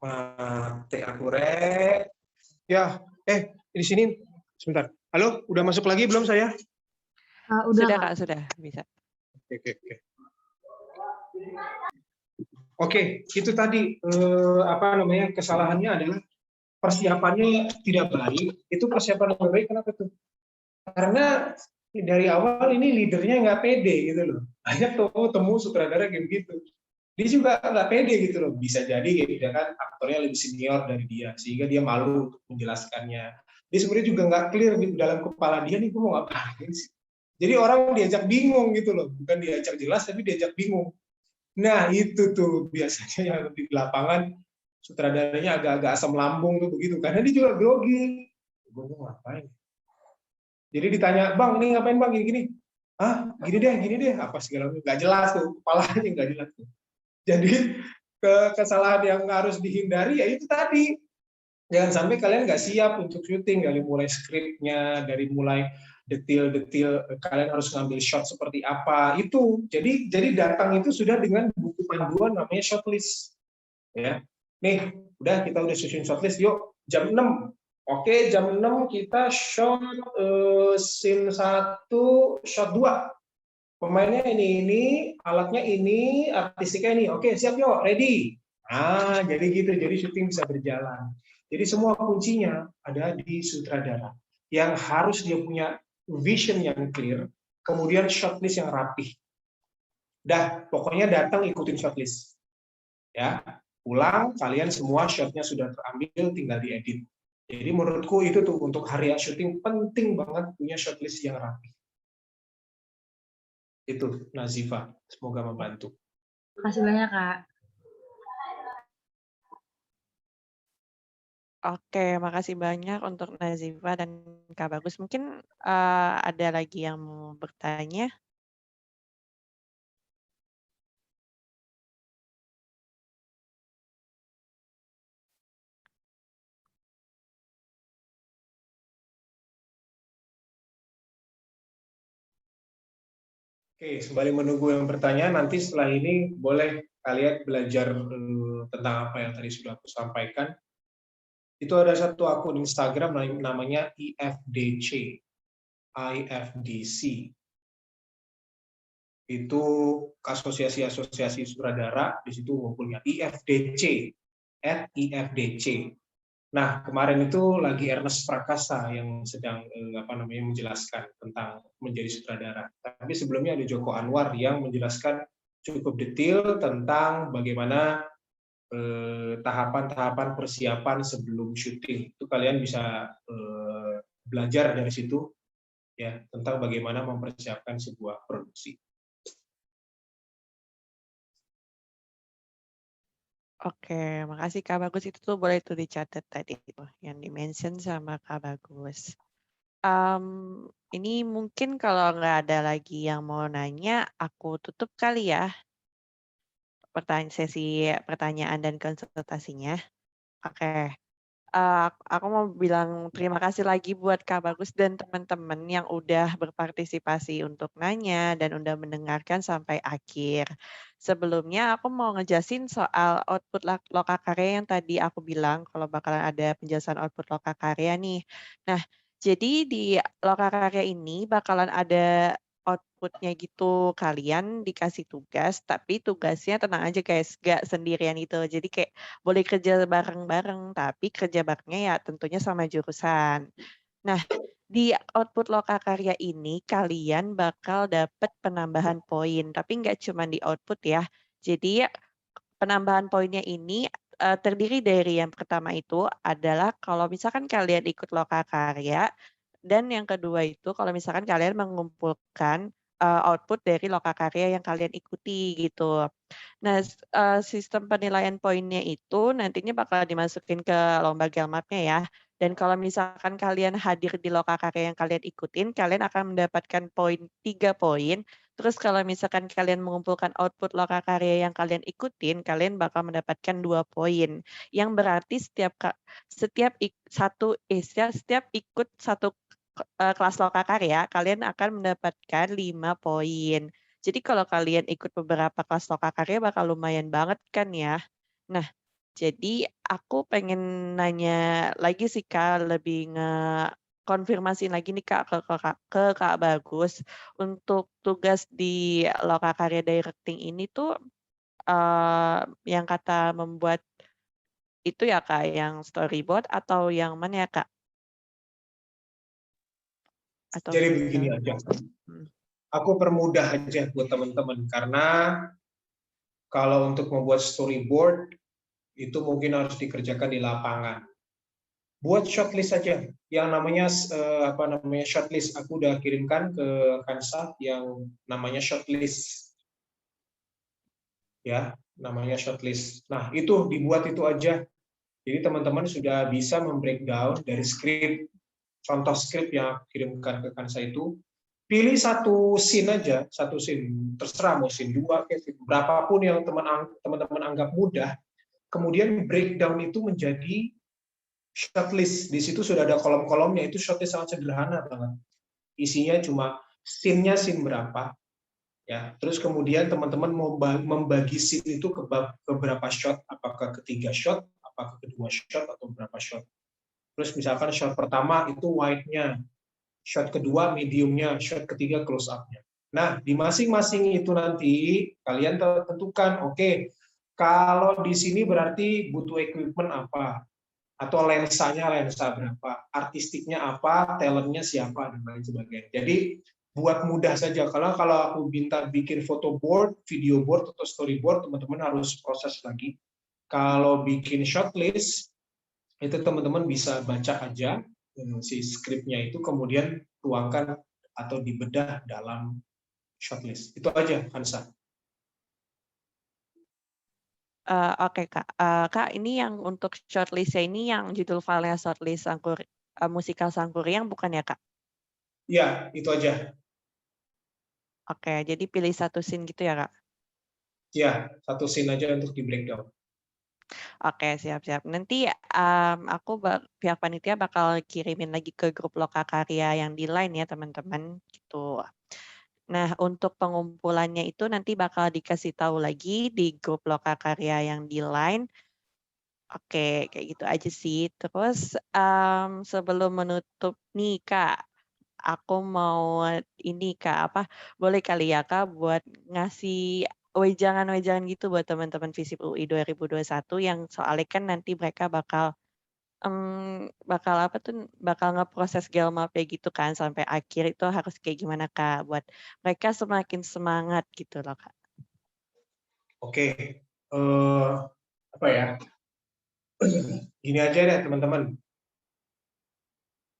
Mati aku rek. Ya, di sini sebentar. Halo, udah masuk lagi belum saya? Udah Sudah Kak. Kak, sudah bisa. Oke, itu tadi kesalahannya adalah persiapannya tidak baik. Itu persiapan yang baik kenapa tuh? Karena dari awal ini leadernya nggak pede gitu loh. Banyak temu sutradara kayak gitu. Dia juga nggak pede gitu loh. Bisa jadi dia kan aktornya lebih senior dari dia, sehingga dia malu untuk menjelaskannya. Dia sebenarnya juga nggak clear di dalam kepala dia nih, gue mau ngapain sih. Jadi orang diajak bingung gitu loh, bukan diajak jelas tapi diajak bingung. Nah itu tuh biasanya yang di lapangan sutradaranya agak-agak asam lambung tuh begitu, karena dia juga grogi. Gue mau ngapain? Jadi ditanya, bang ini ngapain bang gini-gini? Gini deh, apa segala macam, nggak jelas tuh, kepalanya nggak jelas tuh. Jadi kesalahan yang harus dihindari ya itu tadi, jangan sampai kalian nggak siap untuk syuting, dari mulai skripnya, dari mulai detil-detil kalian harus ngambil shot seperti apa itu. Jadi datang itu sudah dengan buku panduan namanya shortlist. Ya, nih udah kita udah susun shortlist, yuk jam 6. Oke, jam 6 kita shot scene 1, shot 2. Pemainnya ini, alatnya ini, artistiknya ini. Oke, siap yuk, ready. Jadi gitu, jadi syuting bisa berjalan. Jadi semua kuncinya ada di sutradara. Yang harus dia punya vision yang clear, kemudian shortlist yang rapih. Pokoknya datang ikutin shortlist. Ya, pulang kalian semua shotnya sudah terambil, tinggal diedit. Jadi menurutku itu tuh untuk hari syuting penting banget punya shortlist yang rapi. Itu Nazifa, semoga membantu. Terima kasih banyak Kak. Oke, makasih banyak untuk Nazifa dan Kak Bagus. Mungkin ada lagi yang mau bertanya? Oke, sembari menunggu yang bertanya, nanti setelah ini boleh kalian belajar tentang apa yang tadi sudah aku sampaikan. Itu ada satu akun Instagram namanya IFDC. IFDC. Itu asosiasi-asosiasi sutradara, di situ ngumpulnya IFDC, @IFDC. Nah, kemarin itu lagi Ernest Prakasa yang sedang menjelaskan tentang menjadi sutradara. Tapi sebelumnya ada Joko Anwar yang menjelaskan cukup detail tentang bagaimana tahapan-tahapan persiapan sebelum syuting. Itu kalian bisa belajar dari situ ya tentang bagaimana mempersiapkan sebuah produksi. Oke, makasih Kak Bagus. Itu tuh boleh tuh dicatat tadi tuh yang di-mention sama Kak Bagus. Ini mungkin kalau nggak ada lagi yang mau nanya, aku tutup kali ya sesi pertanyaan dan konsultasinya. Oke. Aku mau bilang terima kasih lagi buat Kak Bagus dan teman-teman yang udah berpartisipasi untuk nanya dan udah mendengarkan sampai akhir. Sebelumnya aku mau ngejelasin soal output lokakarya yang tadi aku bilang kalau bakalan ada penjelasan output lokakarya nih. Nah, jadi di lokakarya ini bakalan ada outputnya gitu. Kalian dikasih tugas, tapi tugasnya tenang aja guys, gak sendirian itu. Jadi kayak boleh kerja bareng-bareng, tapi kerja barengnya ya tentunya sama jurusan. Nah, di output lokakarya ini kalian bakal dapat penambahan poin, tapi nggak cuma di output ya. Jadi penambahan poinnya ini terdiri dari yang pertama itu adalah kalau misalkan kalian ikut lokakarya, dan yang kedua itu kalau misalkan kalian mengumpulkan output dari lokakarya yang kalian ikuti gitu. Nah, sistem penilaian poinnya itu nantinya bakal dimasukin ke lomba Gelmapnya ya. Dan kalau misalkan kalian hadir di lokakarya yang kalian ikutin, kalian akan mendapatkan poin 3 poin. Terus kalau misalkan kalian mengumpulkan output lokakarya yang kalian ikutin, kalian bakal mendapatkan 2 poin. Yang berarti setiap ikut satu kelas lokakarya, kalian akan mendapatkan 5 poin. Jadi kalau kalian ikut beberapa kelas lokakarya bakal lumayan banget kan ya. Nah, jadi aku pengen nanya lagi sih Kak, lebih konfirmasi lagi nih Kak ke Kak Bagus. Untuk tugas di lokakarya directing ini tuh yang kata membuat itu ya Kak, yang storyboard atau yang mana ya Kak? Atau Jadi begini film? aja. Aku permudah aja buat teman-teman karena kalau untuk membuat storyboard itu mungkin harus dikerjakan di lapangan. Buat shortlist saja, yang namanya shortlist. Aku udah kirimkan ke Kansa yang namanya shortlist, ya, namanya shortlist. Nah itu dibuat itu aja. Jadi teman-teman sudah bisa membreakdown dari skrip, contoh skrip yang aku kirimkan ke Kansa itu. Pilih satu scene aja, satu scene, terserah mau scene 2, berapapun yang teman-teman anggap mudah, kemudian breakdown itu menjadi shortlist. Di situ sudah ada kolom-kolomnya, itu shortlist sangat sederhana banget. Isinya cuma scene-nya scene berapa, ya. Terus kemudian teman-teman mau membagi scene itu ke berapa shot, apakah ketiga shot, apakah kedua shot, atau berapa shot. Terus misalkan shot pertama itu wide-nya, shot kedua mediumnya, shot ketiga close up-nya. Nah, di masing-masing itu nanti kalian tentukan, oke, kalau di sini berarti butuh equipment apa, atau lensanya lensa berapa, artistiknya apa, talentnya siapa, dan lain sebagainya. Jadi buat mudah saja. Kalau aku minta bikin photo board, video board, atau storyboard, teman-teman harus proses lagi. Kalau bikin shortlist, itu teman-teman bisa baca aja si skripnya itu, kemudian tuangkan atau dibedah dalam shortlist. Itu aja, Hansa. Oke Kak. Kak, ini yang untuk shortlist-nya ini yang judul filenya shortlist musikal Sangkuriang bukan ya Kak? Iya, itu aja. Oke, jadi pilih satu scene gitu ya Kak? Ya, satu scene aja untuk di breakdown. Oke, siap-siap. Nanti aku pihak panitia bakal kirimin lagi ke grup lokakarya yang di line ya teman-teman gitu. Nah, untuk pengumpulannya itu nanti bakal dikasih tahu lagi di grup Lokakarya yang di Line. Oke, kayak gitu aja sih. Terus, sebelum menutup nih, Kak, aku mau ini, Kak, boleh kali ya, Kak, buat ngasih wejangan-wejangan gitu buat teman-teman FISIP UI 2021 yang soalnya kan nanti mereka bakal, bakal bakal ngeproses Gelmap-nya gitu kan sampai akhir itu harus kayak gimana, Kak, buat mereka semakin semangat gitu loh, Kak? Oke, apa ya? Gini aja deh teman-teman.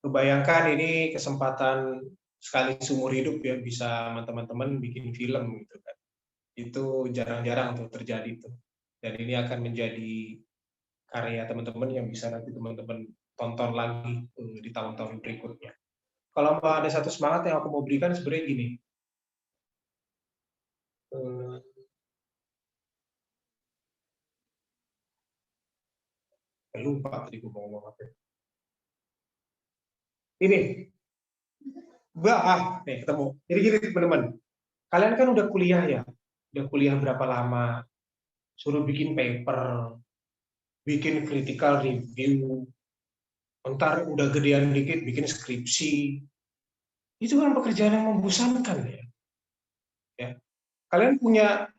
Kebayangkan ini kesempatan sekali seumur hidup ya bisa sama teman-teman bikin film gitu kan. Itu jarang-jarang tuh terjadi tuh. Dan ini akan menjadi karya teman-teman yang bisa nanti teman-teman tonton lagi di tahun-tahun berikutnya. Kalau ada satu semangat yang aku mau berikan sebenarnya gini. Lupa tadi gue mau ngomong apa. Ini, nih ketemu. Jadi gini teman-teman, kalian kan udah kuliah ya, udah kuliah berapa lama, suruh bikin paper, bikin critical review, ntar udah gedean dikit bikin skripsi, itu kan pekerjaan yang membosankan ya. Kalian punya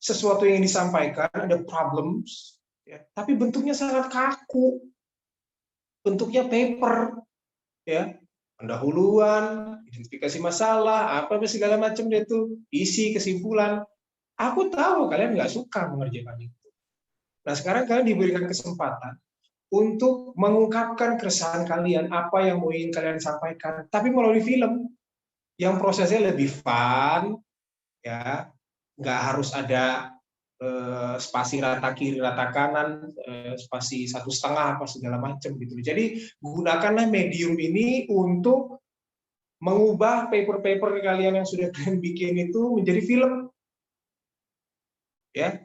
sesuatu yang disampaikan, ada problems, ya, tapi bentuknya sangat kaku, bentuknya paper, ya, pendahuluan, identifikasi masalah, apa segala macam dia tuh, isi kesimpulan. Aku tahu kalian nggak suka mengerjakan itu. Nah sekarang kalian diberikan kesempatan untuk mengungkapkan keresahan kalian, apa yang mau ingin kalian sampaikan, tapi melalui film yang prosesnya lebih fun, ya, nggak harus ada spasi rata kiri rata kanan, spasi 1,5 apa segala macam gitu. Jadi gunakanlah medium ini untuk mengubah paper-paper kalian yang sudah kalian bikin itu menjadi film, ya.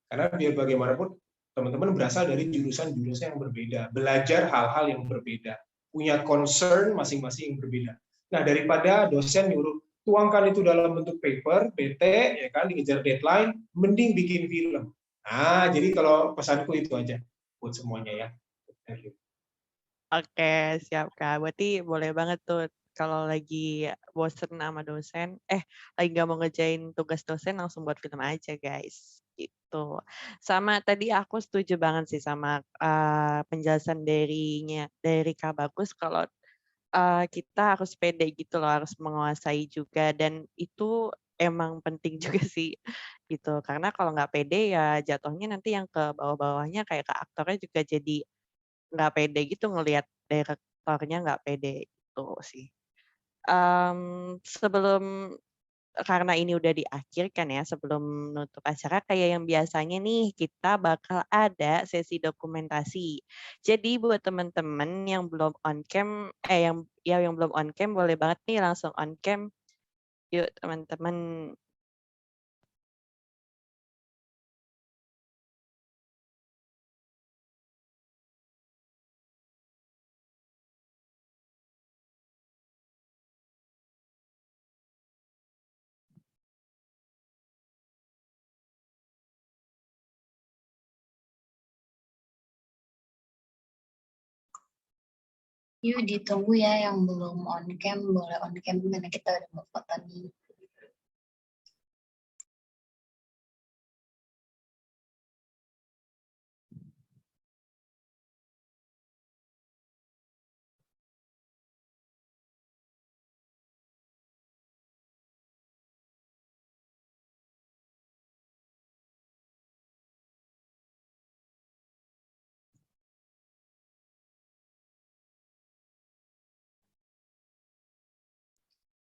Karena biar bagaimanapun teman-teman berasal dari jurusan-jurusan yang berbeda, belajar hal-hal yang berbeda, punya concern masing-masing yang berbeda. Nah daripada dosen nyuruh tuangkan itu dalam bentuk paper, bete, ya kan, dikejar deadline, mending bikin film. Nah, jadi kalau pesanku itu aja buat semuanya ya. Thank you. Oke, siap, Kak. Berarti boleh banget tuh kalau lagi bosen sama dosen, lagi nggak mau ngerjain tugas dosen langsung buat film aja, guys. Gitu. Sama tadi aku setuju banget sih sama penjelasan dari Kak Bagus kalau kita harus pede gitu loh, harus menguasai juga dan itu emang penting juga sih gitu. Karena kalau nggak pede ya jatuhnya nanti yang ke bawah-bawahnya kayak ke aktornya juga jadi nggak pede gitu ngelihat direktornya nggak pede gitu sih. Sebelum karena ini udah di akhir kan ya, sebelum nutup acara kayak yang biasanya nih kita bakal ada sesi dokumentasi. Jadi buat teman-teman yang belum on cam, yang belum on cam boleh banget nih langsung on cam. Yuk teman-teman. Yuk ditunggu ya yang belum on cam, boleh on cam karena kita udah mau foto nih.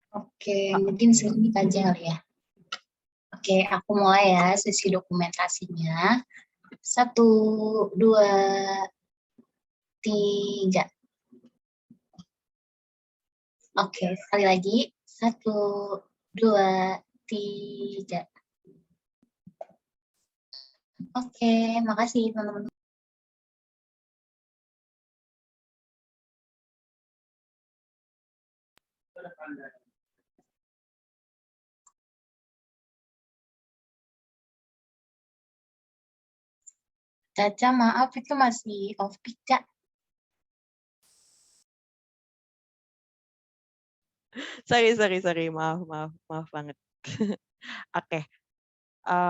Oke, mungkin sedikit aja kali ya. Oke, aku mulai ya sesi dokumentasinya. 1, 2, 3. Oke, sekali lagi. 1, 2, 3. Oke, makasih teman-teman. Caca, maaf itu masih off pic, Ca. Sorry. Maaf banget. Oke,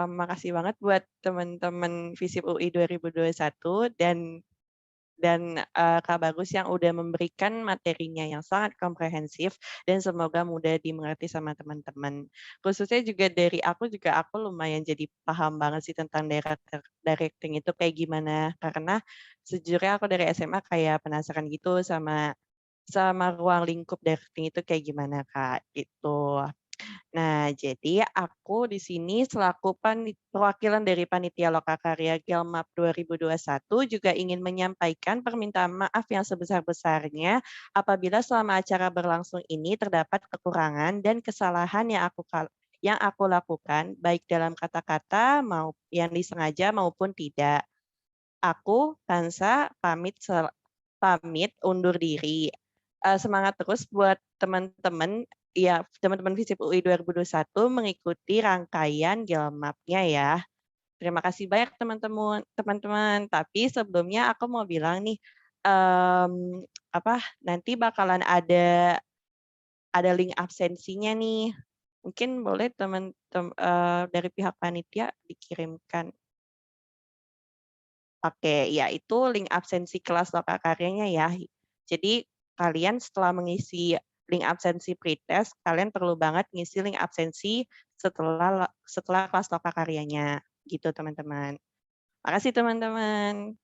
makasih banget buat teman-teman FISIP UI 2021 dan Kak Bagus yang udah memberikan materinya yang sangat komprehensif dan semoga mudah dimengerti sama teman-teman. Khususnya juga dari aku lumayan jadi paham banget sih tentang directing itu kayak gimana, karena sejujurnya aku dari SMA kayak penasaran gitu sama ruang lingkup directing itu kayak gimana, Kak, gitu. Nah, jadi aku di sini selaku perwakilan dari Panitia Lokakarya Gelmap 2021 juga ingin menyampaikan permintaan maaf yang sebesar-besarnya apabila selama acara berlangsung ini terdapat kekurangan dan kesalahan yang aku lakukan baik dalam kata-kata yang disengaja maupun tidak. Aku, Kansa, pamit undur diri. Semangat terus buat teman-teman FISIP UI 2021 mengikuti rangkaian Gelmap-nya ya. Terima kasih banyak teman-teman. Tapi sebelumnya aku mau bilang nih, nanti bakalan ada link absensinya nih. Mungkin boleh dari pihak panitia dikirimkan. Oke, ya itu link absensi kelas Lokakaryanya ya. Jadi kalian setelah mengisi link absensi pretest, kalian perlu banget ngisi link absensi setelah kelas Lokakaryanya. Gitu teman-teman. Makasih teman-teman.